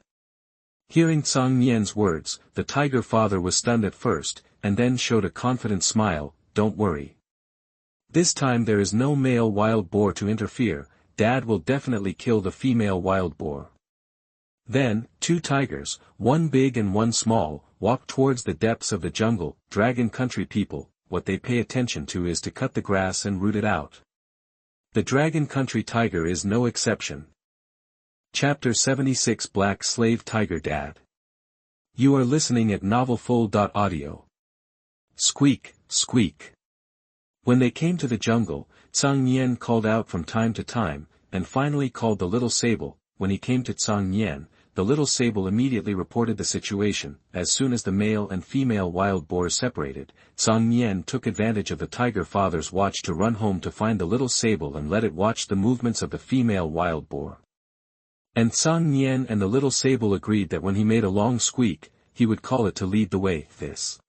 Hearing Cang Nian's words, the tiger father was stunned at first, and then showed a confident smile. "Don't worry. This time there is no male wild boar to interfere. Dad will definitely kill the female wild boar." Then, 2 tigers, one big and one small, walked towards the depths of the jungle. Dragon country people, what they pay attention to is to cut the grass and root it out. The Dragon Country Tiger is no exception. Chapter 76 Black Slave Tiger Dad. You are listening at novelfull.audio. Squeak, squeak. When they came to the jungle, Cang Nian called out from time to time, and finally called the little sable. When he came to Cang Nian, the little sable immediately reported the situation. As soon as the male and female wild boars separated, Cang Nian took advantage of the tiger father's watch to run home to find the little sable and let it watch the movements of the female wild boar. And Cang Nian and the little sable agreed that when he made a long squeak, he would call it to lead the way. This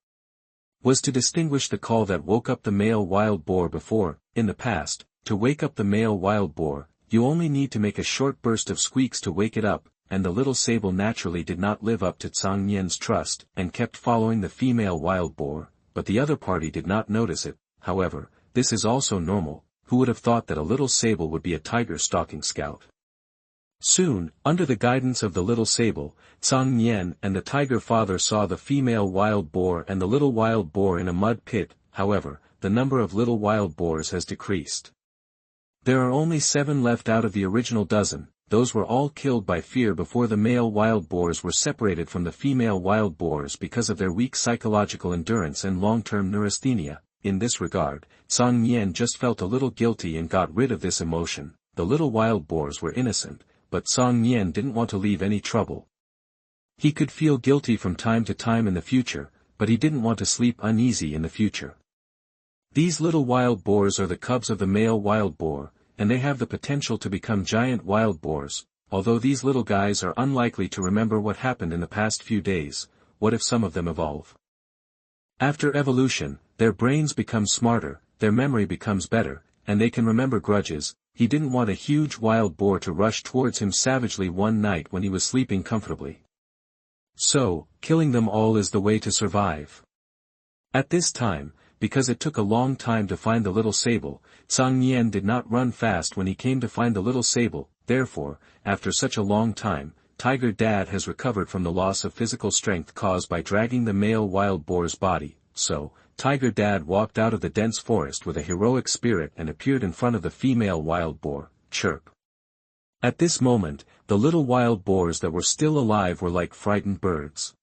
was to distinguish the call that woke up the male wild boar before. In the past, to wake up the male wild boar, you only need to make a short burst of squeaks to wake it up, and the little sable naturally did not live up to Cang Nian's trust and kept following the female wild boar, but the other party did not notice it. However, this is also normal. Who would have thought that a little sable would be a tiger stalking scout? Soon, under the guidance of the little sable, Cang Nian and the tiger father saw the female wild boar and the little wild boar in a mud pit. However, the number of little wild boars has decreased. There are only 7 left out of the original dozen. Those were all killed by fear before the male wild boars were separated from the female wild boars because of their weak psychological endurance and long-term neurasthenia. In this regard, Cang Nian just felt a little guilty and got rid of this emotion. The little wild boars were innocent, but Cang Nian didn't want to leave any trouble. He could feel guilty from time to time in the future, but he didn't want to sleep uneasy in the future. These little wild boars are the cubs of the male wild boar, and they have the potential to become giant wild boars. Although these little guys are unlikely to remember what happened in the past few days, what if some of them evolve? After evolution, their brains become smarter, their memory becomes better, and they can remember grudges. He didn't want a huge wild boar to rush towards him savagely one night when he was sleeping comfortably. So, killing them all is the way to survive. At this time, because it took a long time to find the little sable, Cang Nian did not run fast when he came to find the little sable. Therefore, after such a long time, Tiger Dad has recovered from the loss of physical strength caused by dragging the male wild boar's body. So, Tiger Dad walked out of the dense forest with a heroic spirit and appeared in front of the female wild boar. Chirp. At this moment, the little wild boars that were still alive were like frightened birds.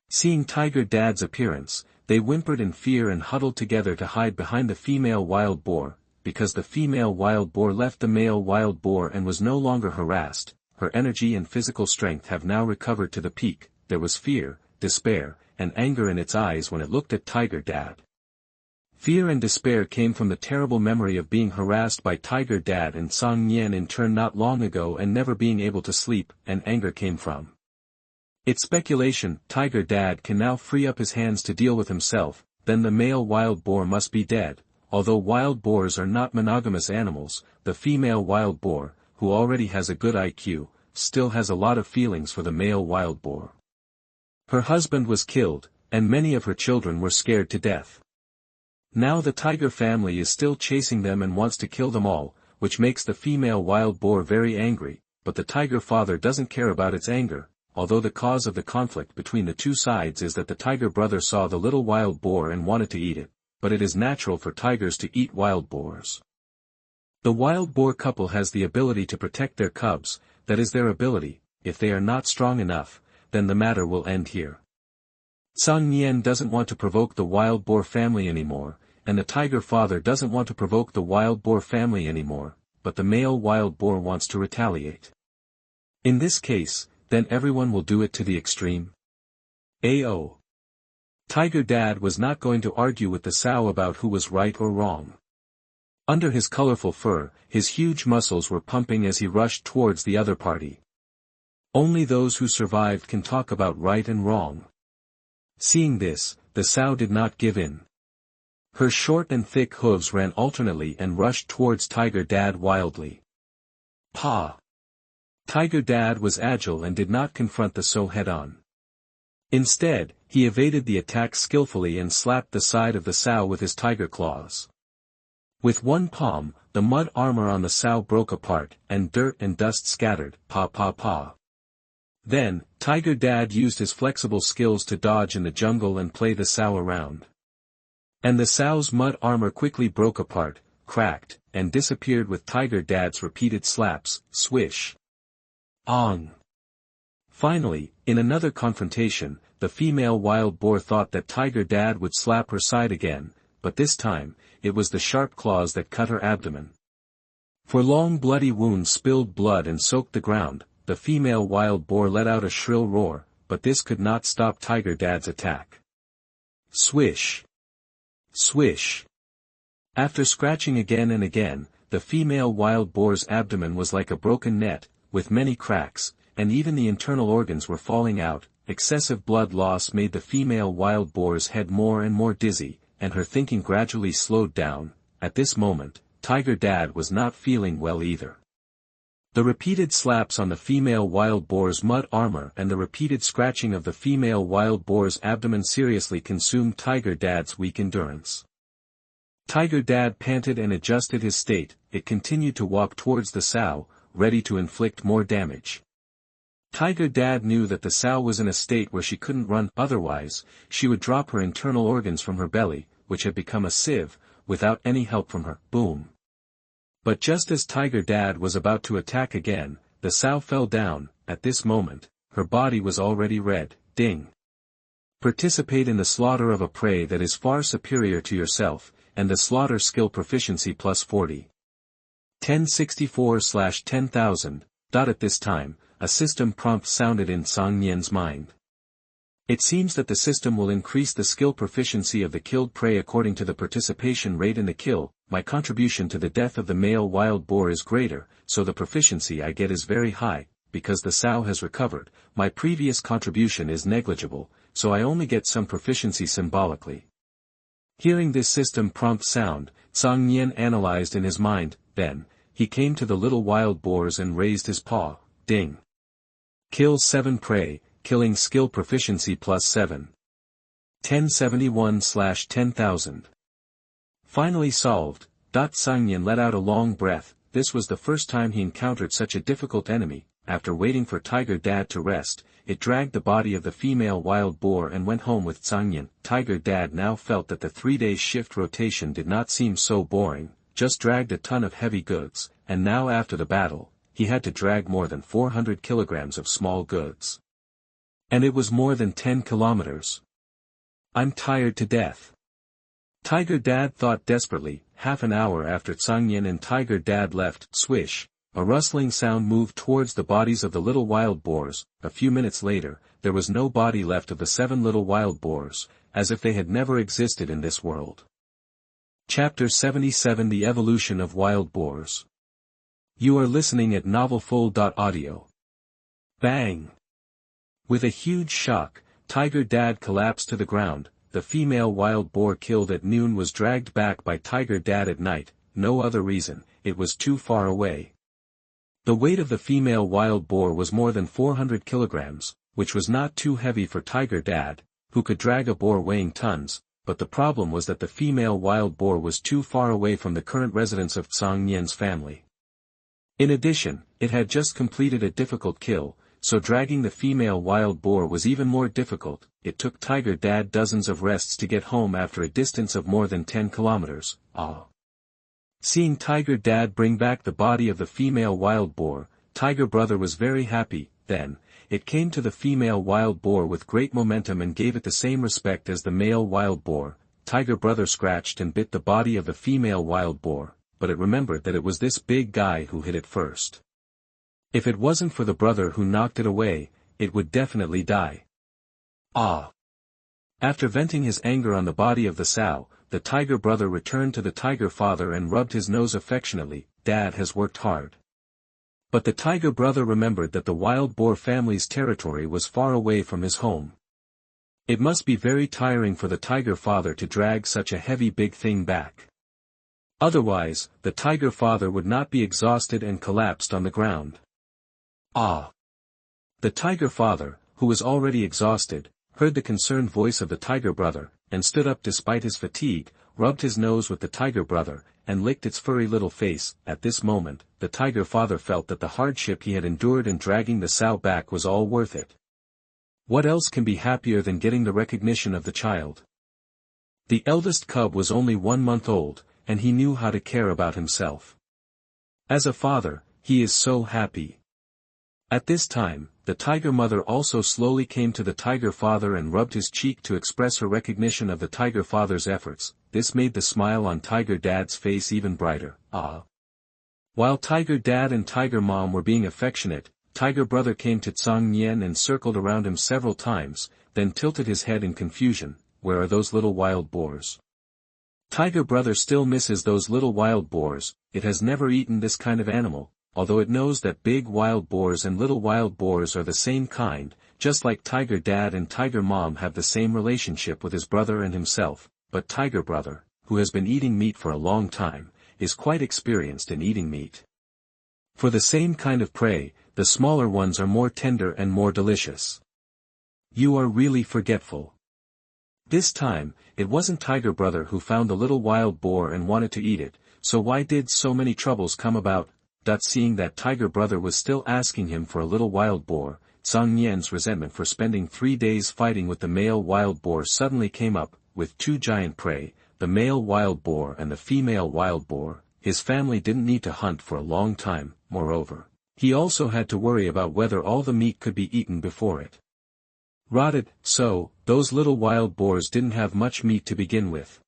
Seeing Tiger Dad's appearance, they whimpered in fear and huddled together to hide behind the female wild boar. Because the female wild boar left the male wild boar and was no longer harassed, her energy and physical strength have now recovered to the peak. There was fear, despair, and anger in its eyes when it looked at Tiger Dad. Fear and despair came from the terrible memory of being harassed by Tiger Dad and Cang Nian in turn not long ago and never being able to sleep, and anger came from its speculation. Tiger Dad can now free up his hands to deal with himself, then the male wild boar must be dead. Although wild boars are not monogamous animals, the female wild boar, who already has a good IQ, still has a lot of feelings for the male wild boar. Her husband was killed, and many of her children were scared to death. Now the tiger family is still chasing them and wants to kill them all, which makes the female wild boar very angry, but the tiger father doesn't care about its anger. Although the cause of the conflict between the two sides is that the tiger brother saw the little wild boar and wanted to eat it, but it is natural for tigers to eat wild boars. The wild boar couple has the ability to protect their cubs, that is their ability. If they are not strong enough, then the matter will end here. Cang Nian doesn't want to provoke the wild boar family anymore, and the tiger father doesn't want to provoke the wild boar family anymore, but the male wild boar wants to retaliate. In this case, then everyone will do it to the extreme. AO. Tiger Dad was not going to argue with the sow about who was right or wrong. Under his colorful fur, his huge muscles were pumping as he rushed towards the other party. Only those who survived can talk about right and wrong. Seeing this, the sow did not give in. Her short and thick hooves ran alternately and rushed towards Tiger Dad wildly. Pa! Tiger Dad was agile and did not confront the sow head-on. Instead, he evaded the attack skillfully and slapped the side of the sow with his tiger claws. With one palm, the mud armor on the sow broke apart, and dirt and dust scattered. Pa pa pa. Then, Tiger Dad used his flexible skills to dodge in the jungle and play the sow around. And the sow's mud armor quickly broke apart, cracked, and disappeared with Tiger Dad's repeated slaps. Swish. Ong. Finally, in another confrontation, the female wild boar thought that Tiger Dad would slap her side again, but this time, it was the sharp claws that cut her abdomen. For long bloody wounds spilled blood and soaked the ground. The female wild boar let out a shrill roar, but this could not stop Tiger Dad's attack. Swish. Swish. After scratching again and again, the female wild boar's abdomen was like a broken net, with many cracks, and even the internal organs were falling out. Excessive blood loss made the female wild boar's head more and more dizzy, and her thinking gradually slowed down. At this moment, Tiger Dad was not feeling well either. The repeated slaps on the female wild boar's mud armor and the repeated scratching of the female wild boar's abdomen seriously consumed Tiger Dad's weak endurance. Tiger Dad panted and adjusted his state. It continued to walk towards the sow, ready to inflict more damage. Tiger Dad knew that the sow was in a state where she couldn't run, otherwise, she would drop her internal organs from her belly, which had become a sieve, without any help from her. Boom. But just as Tiger Dad was about to attack again, the sow fell down. At this moment, her body was already red. Ding. Participate in the slaughter of a prey that is far superior to yourself, and the slaughter skill proficiency plus 40. 1064/10,000. At this time, a system prompt sounded in Cang Nian's mind. It seems that the system will increase the skill proficiency of the killed prey according to the participation rate in the kill. My contribution to the death of the male wild boar is greater, so the proficiency I get is very high. Because the sow has recovered, my previous contribution is negligible, so I only get some proficiency symbolically. Hearing this system prompt sound, Cang Nian analyzed in his mind. Then, he came to the little wild boars and raised his paw. Ding. Kill 7 prey, killing skill proficiency plus 7. 1071/10,000. Finally solved. Cang Nian let out a long breath. This was the first time he encountered such a difficult enemy. After waiting for Tiger Dad to rest, it dragged the body of the female wild boar and went home with Cang Nian. Tiger Dad now felt that the 3-day shift rotation did not seem so boring, just dragged a ton of heavy goods, and now after the battle, he had to drag more than 400 kilograms of small goods. And it was more than 10 kilometers. I'm tired to death. Tiger Dad thought desperately. Half an hour after Cang Nian and Tiger Dad left, swish. A rustling sound moved towards the bodies of the little wild boars. A few minutes later, there was no body left of the 7 little wild boars, as if they had never existed in this world. Chapter 77: The Evolution of Wild Boars. You are listening at novelfull.audio. Bang! With a huge shock, Tiger Dad collapsed to the ground. The female wild boar killed at noon was dragged back by Tiger Dad at night. No other reason, it was too far away. The weight of the female wild boar was more than 400 kilograms, which was not too heavy for Tiger Dad, who could drag a boar weighing tons, but the problem was that the female wild boar was too far away from the current residence of Cang Nian's family. In addition, it had just completed a difficult kill, so dragging the female wild boar was even more difficult. It took Tiger Dad dozens of rests to get home after a distance of more than 10 kilometers. Seeing Tiger Dad bring back the body of the female wild boar, Tiger Brother was very happy. Then, it came to the female wild boar with great momentum and gave it the same respect as the male wild boar. Tiger Brother scratched and bit the body of the female wild boar, but it remembered that it was this big guy who hit it first. If it wasn't for the brother who knocked it away, it would definitely die. After venting his anger on the body of the sow, the Tiger Brother returned to the Tiger Father and rubbed his nose affectionately. Dad has worked hard. But the Tiger Brother remembered that the wild boar family's territory was far away from his home. It must be very tiring for the Tiger Father to drag such a heavy big thing back. Otherwise, the Tiger Father would not be exhausted and collapsed on the ground. The Tiger Father, who was already exhausted, heard the concerned voice of the Tiger Brother, and stood up despite his fatigue, rubbed his nose with the Tiger Brother, and licked its furry little face. At this moment, the Tiger Father felt that the hardship he had endured in dragging the sow back was all worth it. What else can be happier than getting the recognition of the child? The eldest cub was only 1 month old, and he knew how to care about himself. As a father, he is so happy. At this time, the Tiger Mother also slowly came to the Tiger Father and rubbed his cheek to express her recognition of the Tiger Father's efforts. This made the smile on Tiger Dad's face even brighter. While Tiger Dad and Tiger Mom were being affectionate, Tiger Brother came to Cang Nian and circled around him several times, then tilted his head in confusion. Where are those little wild boars? Tiger Brother still misses those little wild boars. It has never eaten this kind of animal, although it knows that big wild boars and little wild boars are the same kind, just like Tiger Dad and Tiger Mom have the same relationship with his brother and himself. But Tiger Brother, who has been eating meat for a long time, is quite experienced in eating meat. For the same kind of prey, the smaller ones are more tender and more delicious. You are really forgetful. This time, it wasn't Tiger Brother who found the little wild boar and wanted to eat it, so why did so many troubles come about? Seeing that Tiger Brother was still asking him for a little wild boar, Cang Nian's resentment for spending 3 days fighting with the male wild boar suddenly came up. With 2 giant prey, the male wild boar and the female wild boar, his family didn't need to hunt for a long time. Moreover, he also had to worry about whether all the meat could be eaten before it rotted. So, those little wild boars didn't have much meat to begin with.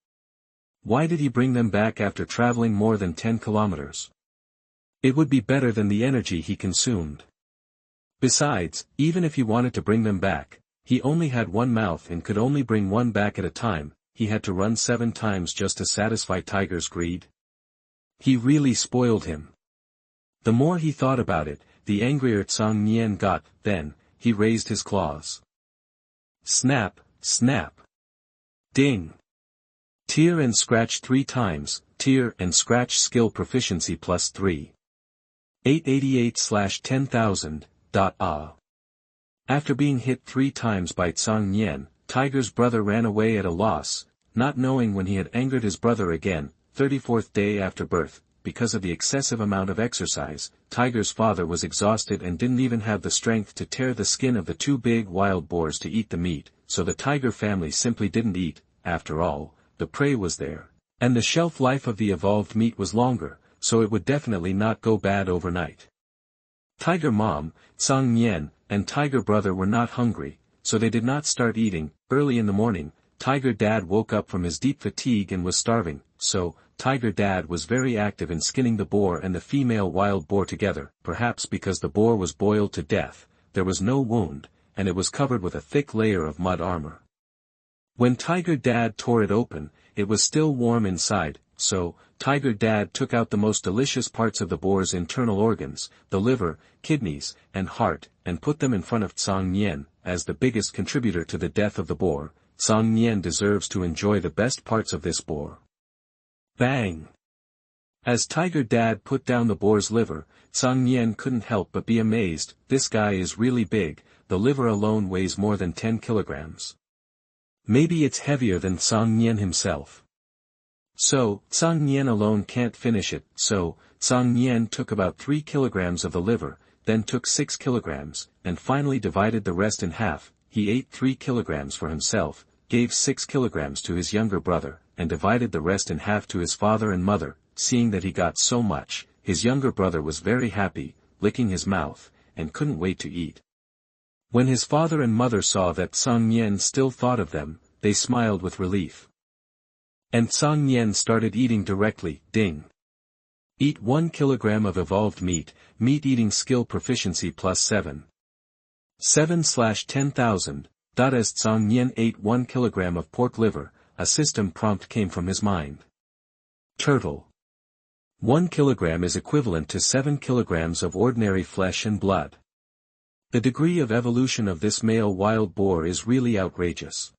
Why did he bring them back after traveling more than 10 kilometers? It would be better than the energy he consumed. Besides, even if he wanted to bring them back, he only had one mouth and could only bring one back at a time. He had to run 7 times just to satisfy Tiger's greed. He really spoiled him. The more he thought about it, the angrier Cang Nian got. Then, he raised his claws. Snap, snap. Ding. Tear and scratch 3 times, tear and scratch skill proficiency +3. 888/10,000. After being hit 3 times by Cang Nian, Tiger's brother ran away at a loss, not knowing when he had angered his brother again. 34th day after birth, because of the excessive amount of exercise, Tiger's father was exhausted and didn't even have the strength to tear the skin of the 2 big wild boars to eat the meat, so the Tiger family simply didn't eat. After all, the prey was there, and the shelf life of the evolved meat was longer, so it would definitely not go bad overnight. Tiger mom, Cang Nian, and Tiger brother were not hungry, so they did not start eating. Early in the morning, Tiger dad woke up from his deep fatigue and was starving, so, Tiger dad was very active in skinning the boar and the female wild boar together. Perhaps because the boar was boiled to death, there was no wound, and it was covered with a thick layer of mud armor. When Tiger dad tore it open, it was still warm inside, so, Tiger dad took out the most delicious parts of the boar's internal organs, the liver, kidneys, and heart, and put them in front of Cang Nian. As the biggest contributor to the death of the boar, Cang Nian deserves to enjoy the best parts of this boar. Bang! As Tiger dad put down the boar's liver, Cang Nian couldn't help but be amazed. This guy is really big. The liver alone weighs more than 10 kilograms. Maybe it's heavier than Cang Nian himself. So, Cang Nian alone can't finish it, so, Cang Nian took about 3 kilograms of the liver, then took 6 kilograms, and finally divided the rest in half. He ate 3 kilograms for himself, gave 6 kilograms to his younger brother, and divided the rest in half to his father and mother. Seeing that he got so much, his younger brother was very happy, licking his mouth, and couldn't wait to eat. When his father and mother saw that Cang Nian still thought of them, they smiled with relief. And Cang Nian started eating directly. Ding. Eat 1 kilogram of evolved meat, meat eating skill proficiency +7. 7/10,000. As Cang Nian ate 1 kilogram of pork liver, a system prompt came from his mind. Turtle. 1 kilogram is equivalent to 7 kilograms of ordinary flesh and blood. The degree of evolution of this male wild boar is really outrageous.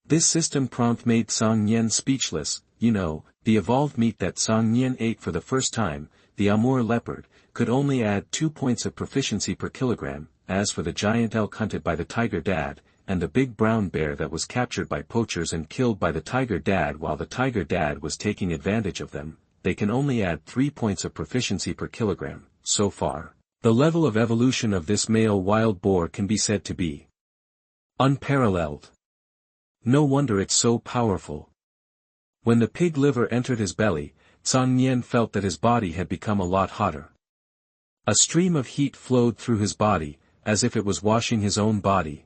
This system prompt made Cang Nian speechless. The evolved meat that Cang Nian ate for the first time, the Amur leopard, could only add 2 points of proficiency per kilogram. As for the giant elk hunted by the Tiger dad, and the big brown bear that was captured by poachers and killed by the Tiger dad while the Tiger dad was taking advantage of them, they can only add 3 points of proficiency per kilogram. So far, the level of evolution of this male wild boar can be said to be unparalleled. No wonder it's so powerful. When the pig liver entered his belly, Cang Nian felt that his body had become a lot hotter. A stream of heat flowed through his body, as if it was washing his own body.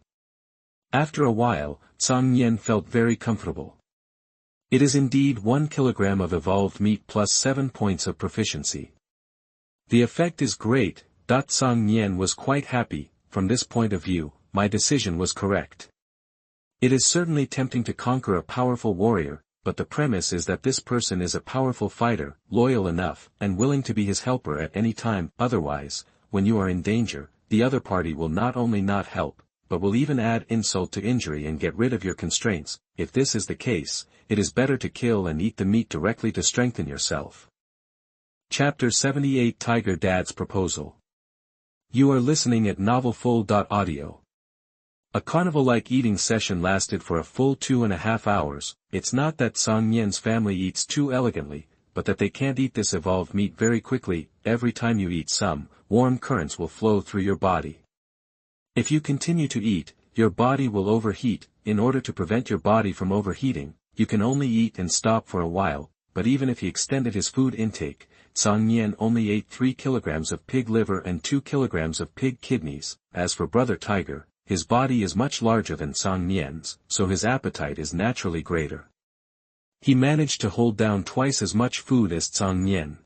After a while, Cang Nian felt very comfortable. It is indeed 1 kilogram of evolved meat +7 points of proficiency. The effect is great. Cang Nian was quite happy. From this point of view, my decision was correct. It is certainly tempting to conquer a powerful warrior, but the premise is that this person is a powerful fighter, loyal enough, and willing to be his helper at any time. Otherwise, when you are in danger, the other party will not only not help, but will even add insult to injury and get rid of your constraints. If this is the case, it is better to kill and eat the meat directly to strengthen yourself. Chapter 78 Tiger Dad's Proposal. You are listening at novelfull.audio. A carnival-like eating session lasted for a full 2.5 hours. It's not that Cang Nian's family eats too elegantly, but that they can't eat this evolved meat very quickly. Every time you eat some, warm currents will flow through your body. If you continue to eat, your body will overheat. In order to prevent your body from overheating, you can only eat and stop for a while, but even if he extended his food intake, Cang Nian only ate 3 kilograms of pig liver and 2 kilograms of pig kidneys. As for Brother Tiger, his body is much larger than Cang Nian's, so his appetite is naturally greater. He managed to hold down twice as much food as Cang Nian.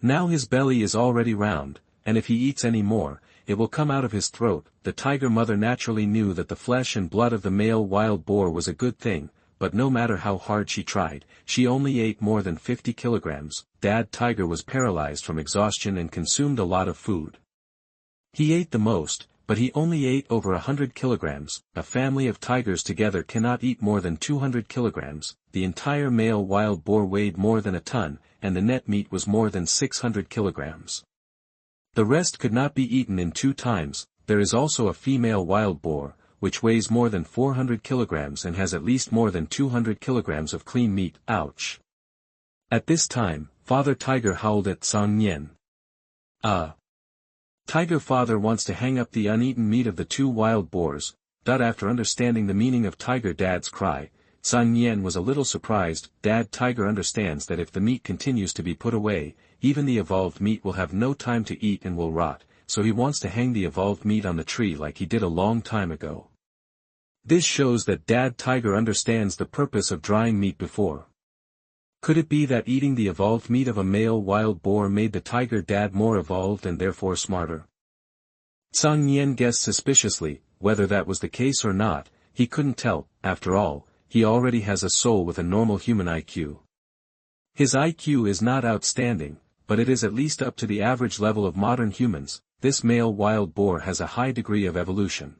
Now his belly is already round, and if he eats any more, it will come out of his throat. The tiger mother naturally knew that the flesh and blood of the male wild boar was a good thing, but no matter how hard she tried, she only ate more than 50 kilograms. Dad Tiger was paralyzed from exhaustion and consumed a lot of food. He ate the most, but he only ate over 100 kilograms. A family of tigers together cannot eat more than 200 kilograms. The entire male wild boar weighed more than a ton, and the net meat was more than 600 kilograms. The rest could not be eaten in 2 times. There is also a female wild boar, which weighs more than 400 kilograms and has at least more than 200 kilograms of clean meat. Ouch! At this time, Father Tiger howled at Cang Nian. Tiger Father wants to hang up the uneaten meat of the 2 wild boars. After understanding the meaning of Tiger Dad's cry, Cang Nian was a little surprised. Dad Tiger understands that if the meat continues to be put away, even the evolved meat will have no time to eat and will rot, so he wants to hang the evolved meat on the tree like he did a long time ago. This shows that Dad Tiger understands the purpose of drying meat before. Could it be that eating the evolved meat of a male wild boar made the Tiger Dad more evolved and therefore smarter? Cang Nian guessed suspiciously. Whether that was the case or not, he couldn't tell. After all, he already has a soul with a normal human IQ. His IQ is not outstanding, but it is at least up to the average level of modern humans. This male wild boar has a high degree of evolution.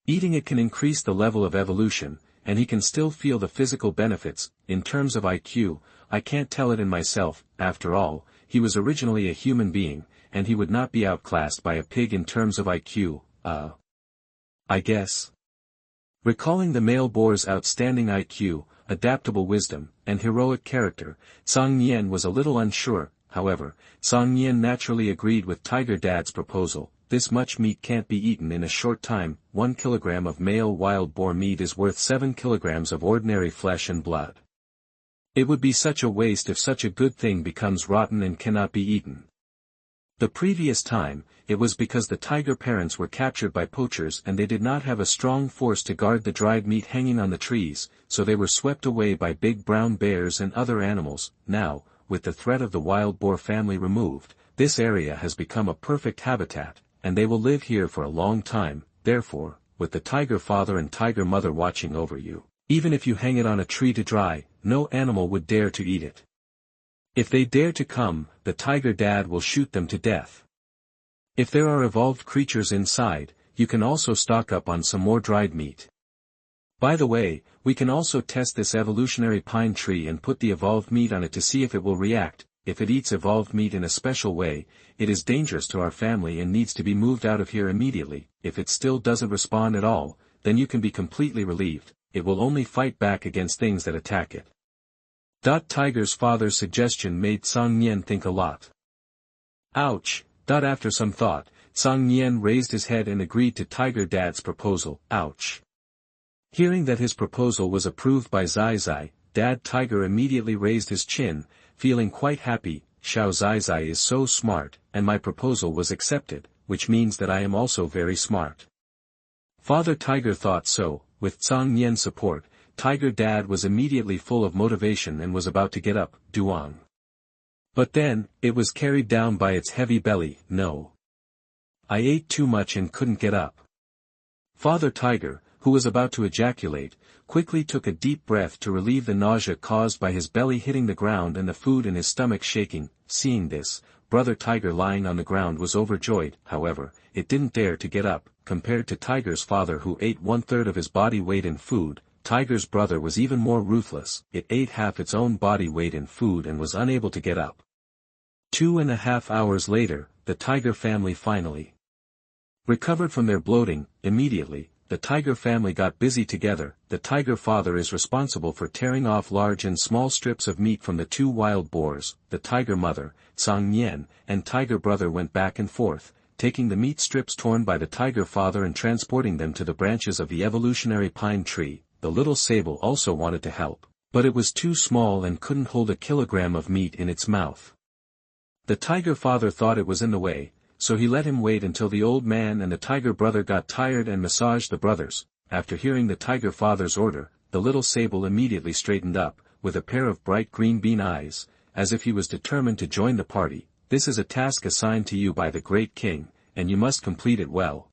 Eating it can increase the level of evolution, and he can still feel the physical benefits. In terms of IQ, I can't tell it in myself. After all, he was originally a human being, and he would not be outclassed by a pig in terms of IQ, I guess. Recalling the male boar's outstanding IQ, adaptable wisdom, and heroic character, Cang Nian was a little unsure. However, Cang Nian naturally agreed with Tiger Dad's proposal. This much meat can't be eaten in a short time. 1 kilogram of male wild boar meat is worth 7 kilograms of ordinary flesh and blood. It would be such a waste if such a good thing becomes rotten and cannot be eaten. The previous time, it was because the tiger parents were captured by poachers and they did not have a strong force to guard the dried meat hanging on the trees, so they were swept away by big brown bears and other animals. Now, with the threat of the wild boar family removed, this area has become a perfect habitat, and they will live here for a long time. Therefore, with the tiger father and tiger mother watching over you, even if you hang it on a tree to dry, no animal would dare to eat it. If they dare to come, the tiger dad will shoot them to death. If there are evolved creatures inside, you can also stock up on some more dried meat. By the way, we can also test this evolutionary pine tree and put the evolved meat on it to see if it will react. If it eats evolved meat in a special way, it is dangerous to our family and needs to be moved out of here immediately. If it still doesn't respond at all, then you can be completely relieved. It will only fight back against things that attack it. Tiger's father's suggestion made Cang Nian think a lot. Ouch! After some thought, Cang Nian raised his head and agreed to Tiger Dad's proposal. Ouch! Hearing that his proposal was approved by Zai Zai, Dad Tiger immediately raised his chin, feeling quite happy. Xiao Zai Zai is so smart, and my proposal was accepted, which means that I am also very smart. Father Tiger thought so. With Cang Nian's support, Tiger Dad was immediately full of motivation and was about to get up. Duang. But then, it was carried down by its heavy belly. No. I ate too much and couldn't get up. Father Tiger, who was about to ejaculate, quickly took a deep breath to relieve the nausea caused by his belly hitting the ground and the food in his stomach shaking. Seeing this, Brother Tiger lying on the ground was overjoyed. However, it didn't dare to get up. Compared to Tiger's father who ate 1/3 of his body weight in food, Tiger's brother was even more ruthless. It ate half its own body weight in food and was unable to get up. 2.5 hours later, the tiger family finally recovered from their bloating. Immediately, the tiger family got busy together. The tiger father is responsible for tearing off large and small strips of meat from the two wild boars. The tiger mother, Cang Nian, and tiger brother went back and forth, taking the meat strips torn by the tiger father and transporting them to the branches of the evolutionary pine tree. The little sable also wanted to help, but it was too small and couldn't hold a kilogram of meat in its mouth. The tiger father thought it was in the way, so he let him wait until the old man and the tiger brother got tired and massaged the brothers. After hearing the tiger father's order, the little sable immediately straightened up, with a pair of bright green bean eyes, as if he was determined to join the party. This is a task assigned to you by the great king, and you must complete it well.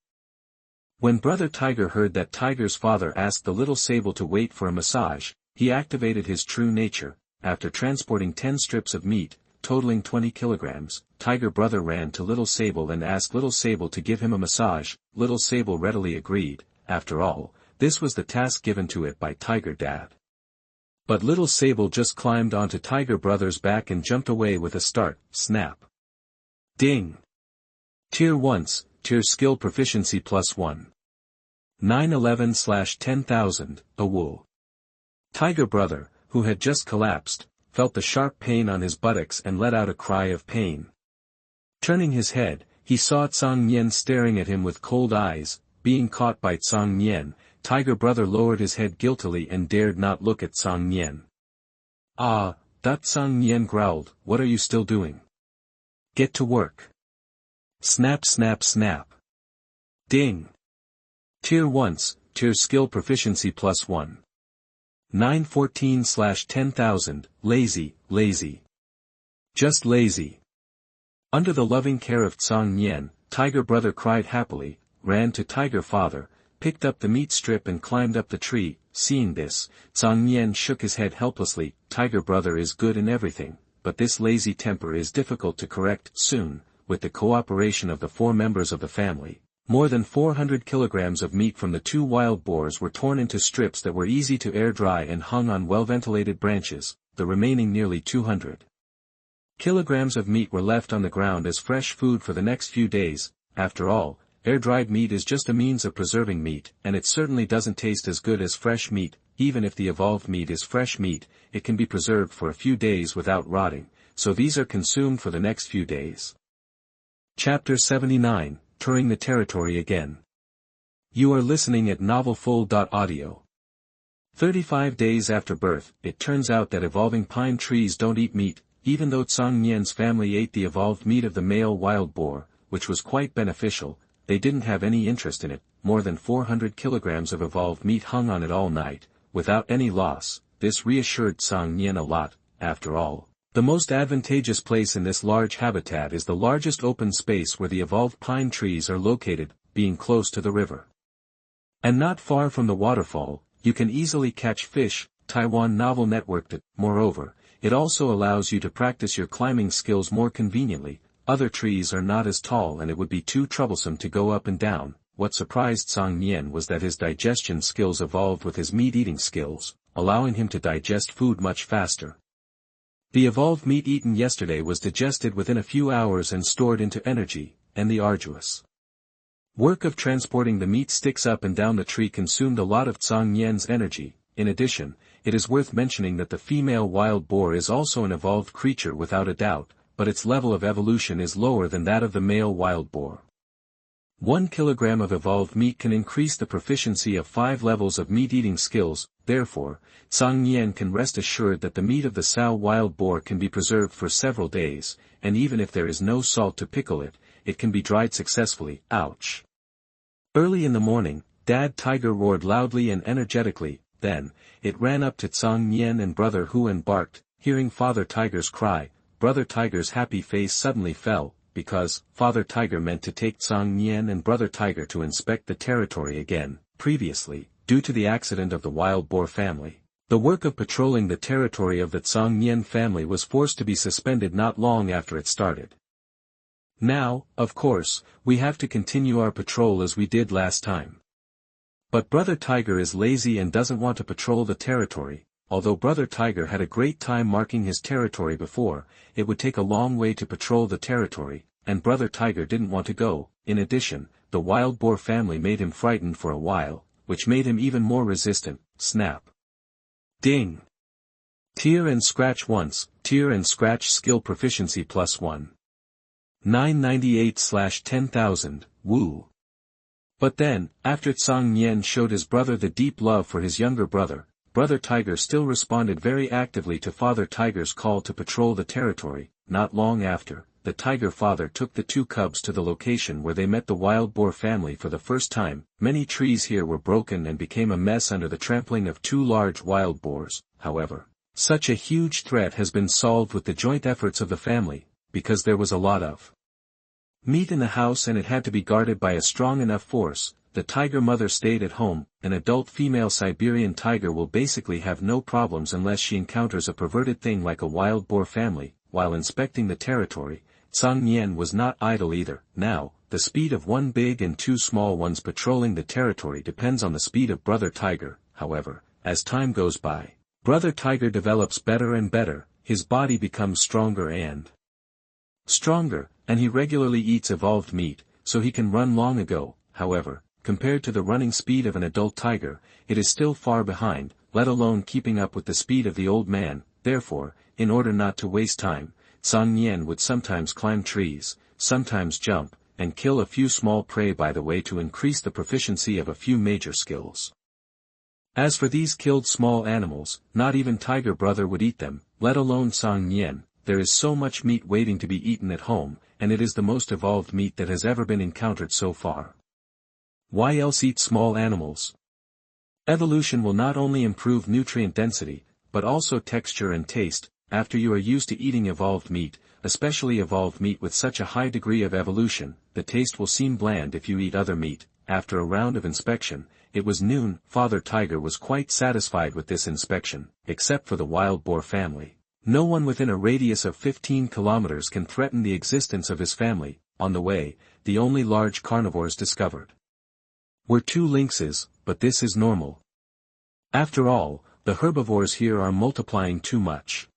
When Brother Tiger heard that Tiger's father asked the little sable to wait for a massage, he activated his true nature. After transporting 10 strips of meat, totaling 20 kilograms, Tiger brother ran to Little Sable and asked Little Sable to give him a massage. Little Sable readily agreed. After all, this was the task given to it by Tiger Dad. But Little Sable just climbed onto Tiger brother's back and jumped away with a start. Snap. Ding. Tier 1, Tier Skill Proficiency +1. 911/10,000, a wool. Tiger brother, who had just collapsed, felt the sharp pain on his buttocks and let out a cry of pain. Turning his head, he saw Cang Nian staring at him with cold eyes. Being caught by Cang Nian, Tiger brother lowered his head guiltily and dared not look at Cang Nian. "Ah," Cang Nian growled, "what are you still doing? Get to work." Snap snap snap. Ding. Tier 1, Tier Skill Proficiency +1. 914/10,000, lazy, lazy. Just lazy. Under the loving care of Cang Nian, Tiger brother cried happily, ran to Tiger father, picked up the meat strip and climbed up the tree. Seeing this, Cang Nian shook his head helplessly. Tiger brother is good in everything, but this lazy temper is difficult to correct. Soon, with the cooperation of the 4 members of the family, more than 400 kilograms of meat from the 2 wild boars were torn into strips that were easy to air dry and hung on well-ventilated branches. The remaining nearly 200 kilograms of meat were left on the ground as fresh food for the next few days. After all, air-dried meat is just a means of preserving meat, and it certainly doesn't taste as good as fresh meat. Even if the evolved meat is fresh meat, it can be preserved for a few days without rotting, so these are consumed for the next few days. Chapter 79, Touring the Territory Again. You are listening at novelfull.audio. 35 days after birth, it turns out that evolving pine trees don't eat meat. Even though Cang Nian's family ate the evolved meat of the male wild boar, which was quite beneficial, they didn't have any interest in it. More than 400 kilograms of evolved meat hung on it all night, without any loss. This reassured Cang Nian a lot. After all, the most advantageous place in this large habitat is the largest open space where the evolved pine trees are located, being close to the river. And not far from the waterfall, you can easily catch fish. Taiwan Novel networked it. Moreover, it also allows you to practice your climbing skills more conveniently. Other trees are not as tall and it would be too troublesome to go up and down. What surprised Cang Nian was that his digestion skills evolved with his meat-eating skills, allowing him to digest food much faster. The evolved meat eaten yesterday was digested within a few hours and stored into energy, and the arduous work of transporting the meat sticks up and down the tree consumed a lot of Cang Nian's energy. In addition, it is worth mentioning that the female wild boar is also an evolved creature without a doubt, but its level of evolution is lower than that of the male wild boar. 1 kilogram of evolved meat can increase the proficiency of 5 levels of meat-eating skills. Therefore, Cang Nian can rest assured that the meat of the sow wild boar can be preserved for several days, and even if there is no salt to pickle it, it can be dried successfully. Ouch! Early in the morning, Dad Tiger roared loudly and energetically. Then, it ran up to Cang Nian and Brother Hu and barked. Hearing Father Tiger's cry, Brother Tiger's happy face suddenly fell, because Father Tiger meant to take Cang Nian and Brother Tiger to inspect the territory again. Previously, due to the accident of the wild boar family, the work of patrolling the territory of the Cang Nian family was forced to be suspended not long after it started. Now, of course, we have to continue our patrol as we did last time. But Brother Tiger is lazy and doesn't want to patrol the territory. Although Brother Tiger had a great time marking his territory before, it would take a long way to patrol the territory, and Brother Tiger didn't want to go. In addition, the wild boar family made him frightened for a while, which made him even more resistant. Snap. Ding. Tear and scratch once, tear and scratch skill proficiency +1. 998/10,000, woo. But then, after Cang Nian showed his brother the deep love for his younger brother, Brother Tiger still responded very actively to Father Tiger's call to patrol the territory. Not long after, the tiger father took the two cubs to the location where they met the wild boar family for the first time. Many trees here were broken and became a mess under the trampling of two large wild boars. However, such a huge threat has been solved with the joint efforts of the family, because there was a lot of meat in the house and it had to be guarded by a strong enough force. The tiger mother stayed at home. An adult female Siberian tiger will basically have no problems unless she encounters a perverted thing like a wild boar family. While inspecting the territory, Cang Nian was not idle either. Now, the speed of one big and two small ones patrolling the territory depends on the speed of Brother Tiger. However, as time goes by, Brother Tiger develops better and better, his body becomes stronger and stronger, and he regularly eats evolved meat, so he can run long ago. However, compared to the running speed of an adult tiger, it is still far behind, let alone keeping up with the speed of the old man. Therefore, in order not to waste time, Cang Nian would sometimes climb trees, sometimes jump, and kill a few small prey by the way to increase the proficiency of a few major skills. As for these killed small animals, not even Tiger Brother would eat them, let alone Cang Nian. There is so much meat waiting to be eaten at home, and it is the most evolved meat that has ever been encountered so far. Why else eat small animals? Evolution will not only improve nutrient density, but also texture and taste. After you are used to eating evolved meat, especially evolved meat with such a high degree of evolution, the taste will seem bland if you eat other meat. After a round of inspection, it was noon. Father Tiger was quite satisfied with this inspection, except for the wild boar family. No one within a radius of 15 kilometers can threaten the existence of his family. On the way, the only large carnivores discovered were two lynxes, but this is normal. After all, the herbivores here are multiplying too much.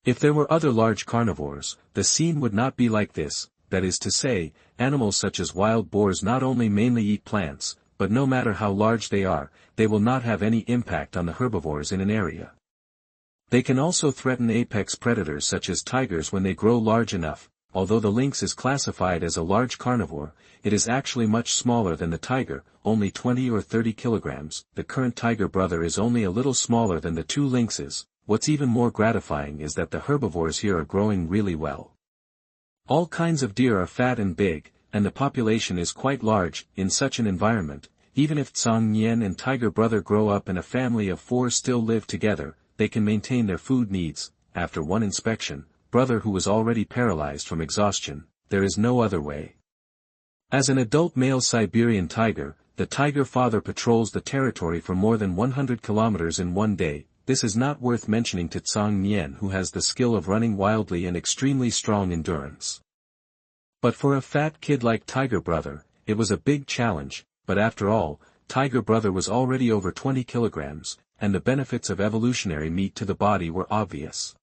If there were other large carnivores, the scene would not be like this. That is to say, animals such as wild boars not only mainly eat plants, but no matter how large they are, they will not have any impact on the herbivores in an area. They can also threaten apex predators such as tigers when they grow large enough. Although the lynx is classified as a large carnivore, it is actually much smaller than the tiger, only 20 or 30 kilograms. The current tiger brother is only a little smaller than the two lynxes. What's even more gratifying is that the herbivores here are growing really well. All kinds of deer are fat and big, and the population is quite large. In such an environment, even if Cang Nian and tiger brother grow up and a family of 4 still live together, they can maintain their food needs. After one inspection, brother who was already paralyzed from exhaustion, there is no other way. As an adult male Siberian tiger, the tiger father patrols the territory for more than 100 kilometers in one day. This is not worth mentioning to Cang Nian, who has the skill of running wildly and extremely strong endurance. But for a fat kid like tiger brother, it was a big challenge. But after all, tiger brother was already over 20 kilograms, and the benefits of evolutionary meat to the body were obvious.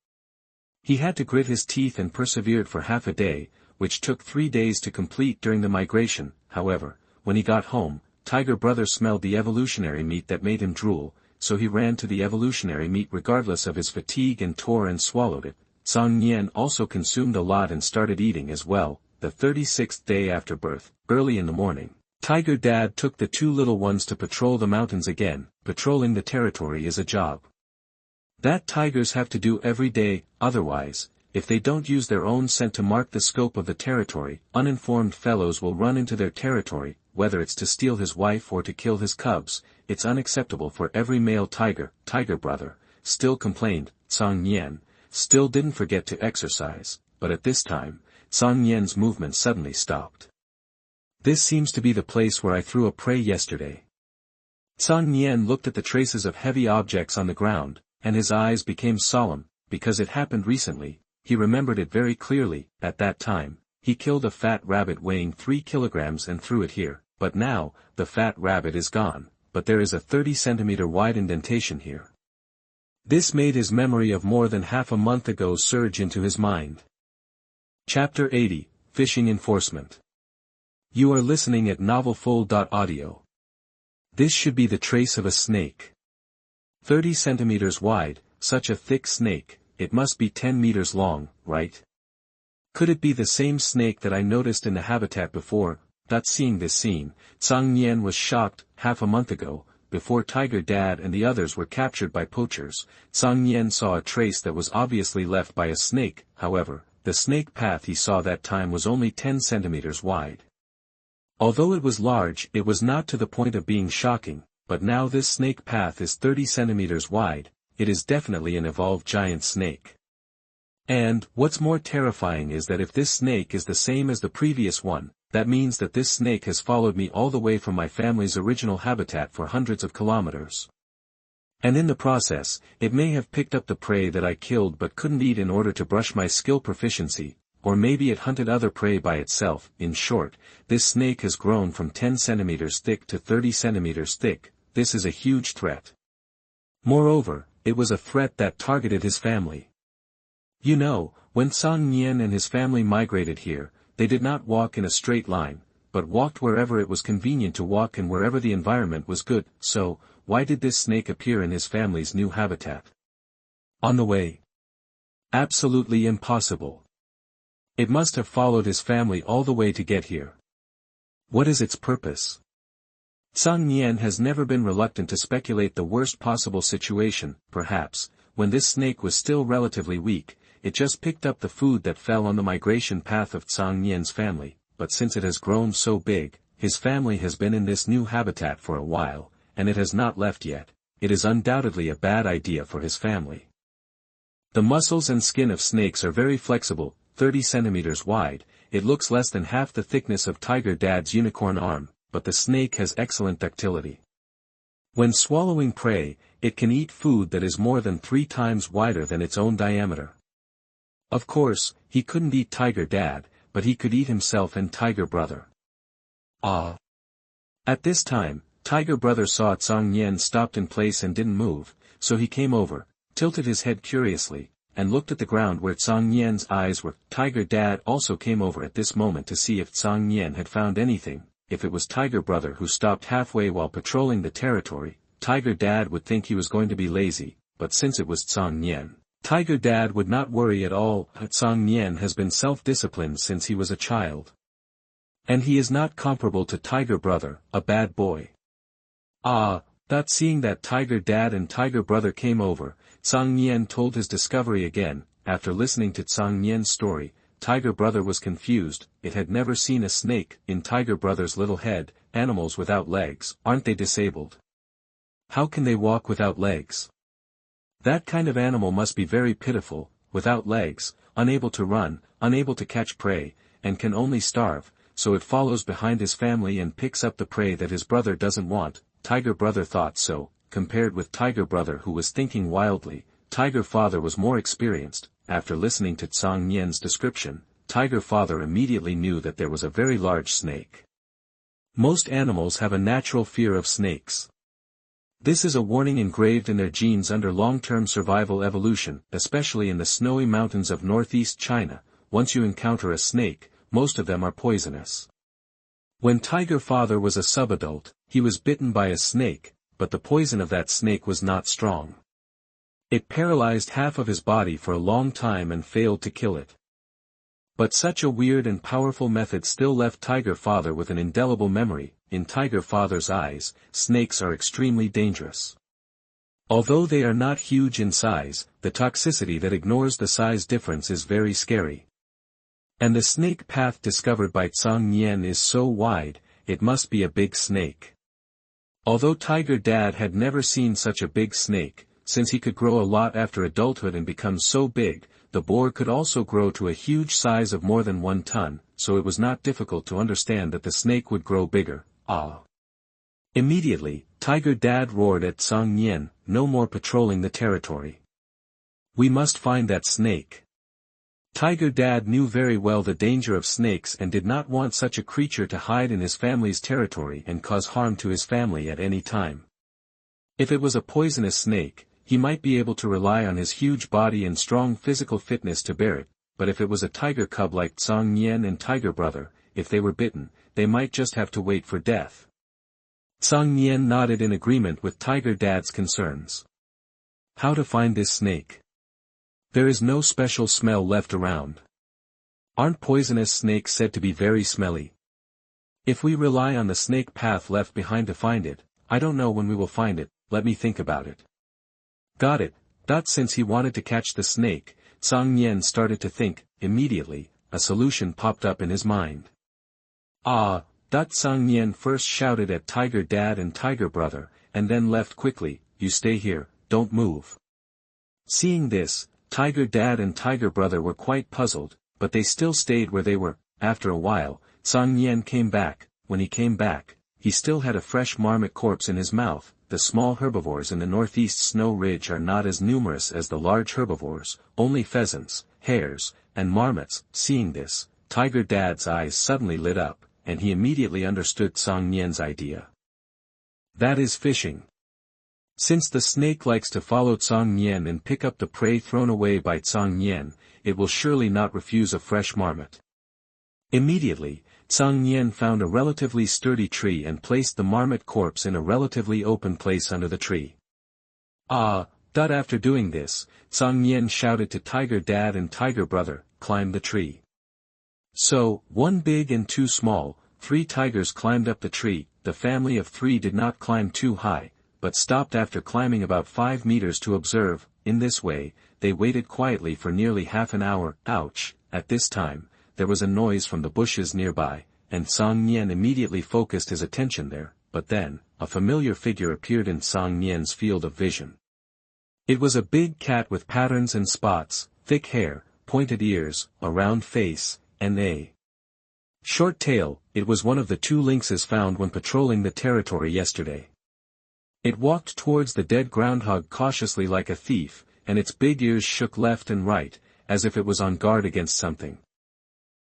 He had to grit his teeth and persevered for half a day, which took 3 days to complete during the migration. However, when he got home, tiger brother smelled the evolutionary meat that made him drool, so he ran to the evolutionary meat regardless of his fatigue and tore and swallowed it. Cang Nian also consumed a lot and started eating as well. The 36th day after birth, early in the morning, Tiger Dad took the two little ones to patrol the mountains again. Patrolling the territory is a job that tigers have to do every day. Otherwise, if they don't use their own scent to mark the scope of the territory, uninformed fellows will run into their territory, whether it's to steal his wife or to kill his cubs. It's unacceptable for every male tiger. Tiger brother still complained. Cang Nian still didn't forget to exercise, but at this time, Cang Nian's movement suddenly stopped. This seems to be the place where I threw a prey yesterday. Cang Nian looked at the traces of heavy objects on the ground, and his eyes became solemn, because it happened recently. He remembered it very clearly. At that time, he killed a fat rabbit weighing 3 kilograms and threw it here, but now, the fat rabbit is gone, but there is a 30-centimeter wide indentation here. This made his memory of more than half a month ago surge into his mind. Chapter 80, Fishing Enforcement. You are listening at novelfull.audio. This should be the trace of a snake. 30 centimeters wide, such a thick snake, it must be 10 meters long, right? Could it be the same snake that I noticed in the habitat before? Seeing this scene, Cang Nian was shocked. Half a month ago, before Tiger Dad and the others were captured by poachers, Cang Nian saw a trace that was obviously left by a snake. However, the snake path he saw that time was only 10 centimeters wide. Although it was large, it was not to the point of being shocking, but now this snake path is 30 centimeters wide. It is definitely an evolved giant snake. And, what's more terrifying is that if this snake is the same as the previous one, that means that this snake has followed me all the way from my family's original habitat for hundreds of kilometers. And in the process, it may have picked up the prey that I killed but couldn't eat in order to brush my skill proficiency, or maybe it hunted other prey by itself. In short, this snake has grown from 10 centimeters thick to 30 centimeters thick. This is a huge threat. Moreover, it was a threat that targeted his family. You know, when Cang Nian and his family migrated here, they did not walk in a straight line, but walked wherever it was convenient to walk and wherever the environment was good. So, why did this snake appear in his family's new habitat? On the way? Absolutely impossible. It must have followed his family all the way to get here. What is its purpose? Cang Nian has never been reluctant to speculate the worst possible situation. Perhaps, when this snake was still relatively weak, it just picked up the food that fell on the migration path of Cang Nian's family, but since it has grown so big, his family has been in this new habitat for a while, and it has not left yet. It is undoubtedly a bad idea for his family. The muscles and skin of snakes are very flexible, 30 centimeters wide. It looks less than half the thickness of Tiger Dad's unicorn arm, but the snake has excellent ductility. When swallowing prey, it can eat food that is more than 3 times wider than its own diameter. Of course, he couldn't eat Tiger Dad, but he could eat himself and Tiger Brother. Ah! At this time, Tiger Brother saw Cang Nian stopped in place and didn't move, so he came over, tilted his head curiously, and looked at the ground where Cang Nian's eyes were. Tiger Dad also came over at this moment to see if Cang Nian had found anything. If it was Tiger Brother who stopped halfway while patrolling the territory, Tiger Dad would think he was going to be lazy, but since it was Cang Nian, Tiger Dad would not worry at all. Cang Nian has been self-disciplined since he was a child. And he is not comparable to Tiger Brother, a bad boy. Seeing that Tiger Dad and Tiger Brother came over, Cang Nian told his discovery again. After listening to Cang Nian's story, Tiger Brother was confused. It had never seen a snake. In Tiger Brother's little head, animals without legs, aren't they disabled? How can they walk without legs? That kind of animal must be very pitiful, without legs, unable to run, unable to catch prey, and can only starve, so it follows behind his family and picks up the prey that his brother doesn't want. Tiger Brother thought so. Compared with Tiger Brother who was thinking wildly, Tiger Father was more experienced. After listening to Cang Nian's description, Tiger Father immediately knew that there was a very large snake. Most animals have a natural fear of snakes. This is a warning engraved in their genes under long-term survival evolution, especially in the snowy mountains of northeast China. Once you encounter a snake, most of them are poisonous. When Tiger Father was a subadult, he was bitten by a snake, but the poison of that snake was not strong. It paralyzed half of his body for a long time and failed to kill it. But such a weird and powerful method still left Tiger Father with an indelible memory. In Tiger Father's eyes, snakes are extremely dangerous. Although they are not huge in size, the toxicity that ignores the size difference is very scary. And the snake path discovered by Cang Nian is so wide, it must be a big snake. Although Tiger Dad had never seen such a big snake, since he could grow a lot after adulthood and become so big, the boar could also grow to a huge size of more than 1 ton, so it was not difficult to understand that the snake would grow bigger. Immediately, Tiger Dad roared at Cang Nian, "No more patrolling the territory. We must find that snake." Tiger Dad knew very well the danger of snakes and did not want such a creature to hide in his family's territory and cause harm to his family at any time. If it was a poisonous snake, he might be able to rely on his huge body and strong physical fitness to bear it, but if it was a tiger cub like Cang Nian and Tiger Brother, if they were bitten, they might just have to wait for death. Cang Nian nodded in agreement with Tiger Dad's concerns. How to find this snake? There is no special smell left around. Aren't poisonous snakes said to be very smelly? If we rely on the snake path left behind to find it, I don't know when we will find it, let me think about it. Got it. Since he wanted to catch the snake, Cang Nian started to think. Immediately, a solution popped up in his mind. Cang Nian first shouted at Tiger Dad and Tiger Brother, and then left quickly. You stay here, don't move. Seeing this, Tiger Dad and Tiger Brother were quite puzzled, but they still stayed where they were. After a while, Cang Nian came back. When he came back, he still had a fresh marmot corpse in his mouth. The small herbivores in the northeast snow ridge are not as numerous as the large herbivores, only pheasants, hares, and marmots. Seeing this, Tiger Dad's eyes suddenly lit up, and he immediately understood Cang Nian's idea. That is fishing. Since the snake likes to follow Cang Nian and pick up the prey thrown away by Cang Nian, it will surely not refuse a fresh marmot. Immediately, Cang Nian found a relatively sturdy tree and placed the marmot corpse in a relatively open place under the tree. After doing this, Cang Nian shouted to Tiger Dad and Tiger Brother, climb the tree. So, one big and two small, 3 tigers climbed up the tree. The family of 3 did not climb too high, but stopped after climbing about 5 meters to observe. In this way, they waited quietly for nearly half an hour. Ouch! At this time, there was a noise from the bushes nearby, and Cang Nian immediately focused his attention there, but then, a familiar figure appeared in Cang Nian's field of vision. It was a big cat with patterns and spots, thick hair, pointed ears, a round face, and a short tail. It was one of the 2 lynxes found when patrolling the territory yesterday. It walked towards the dead groundhog cautiously like a thief, and its big ears shook left and right, as if it was on guard against something.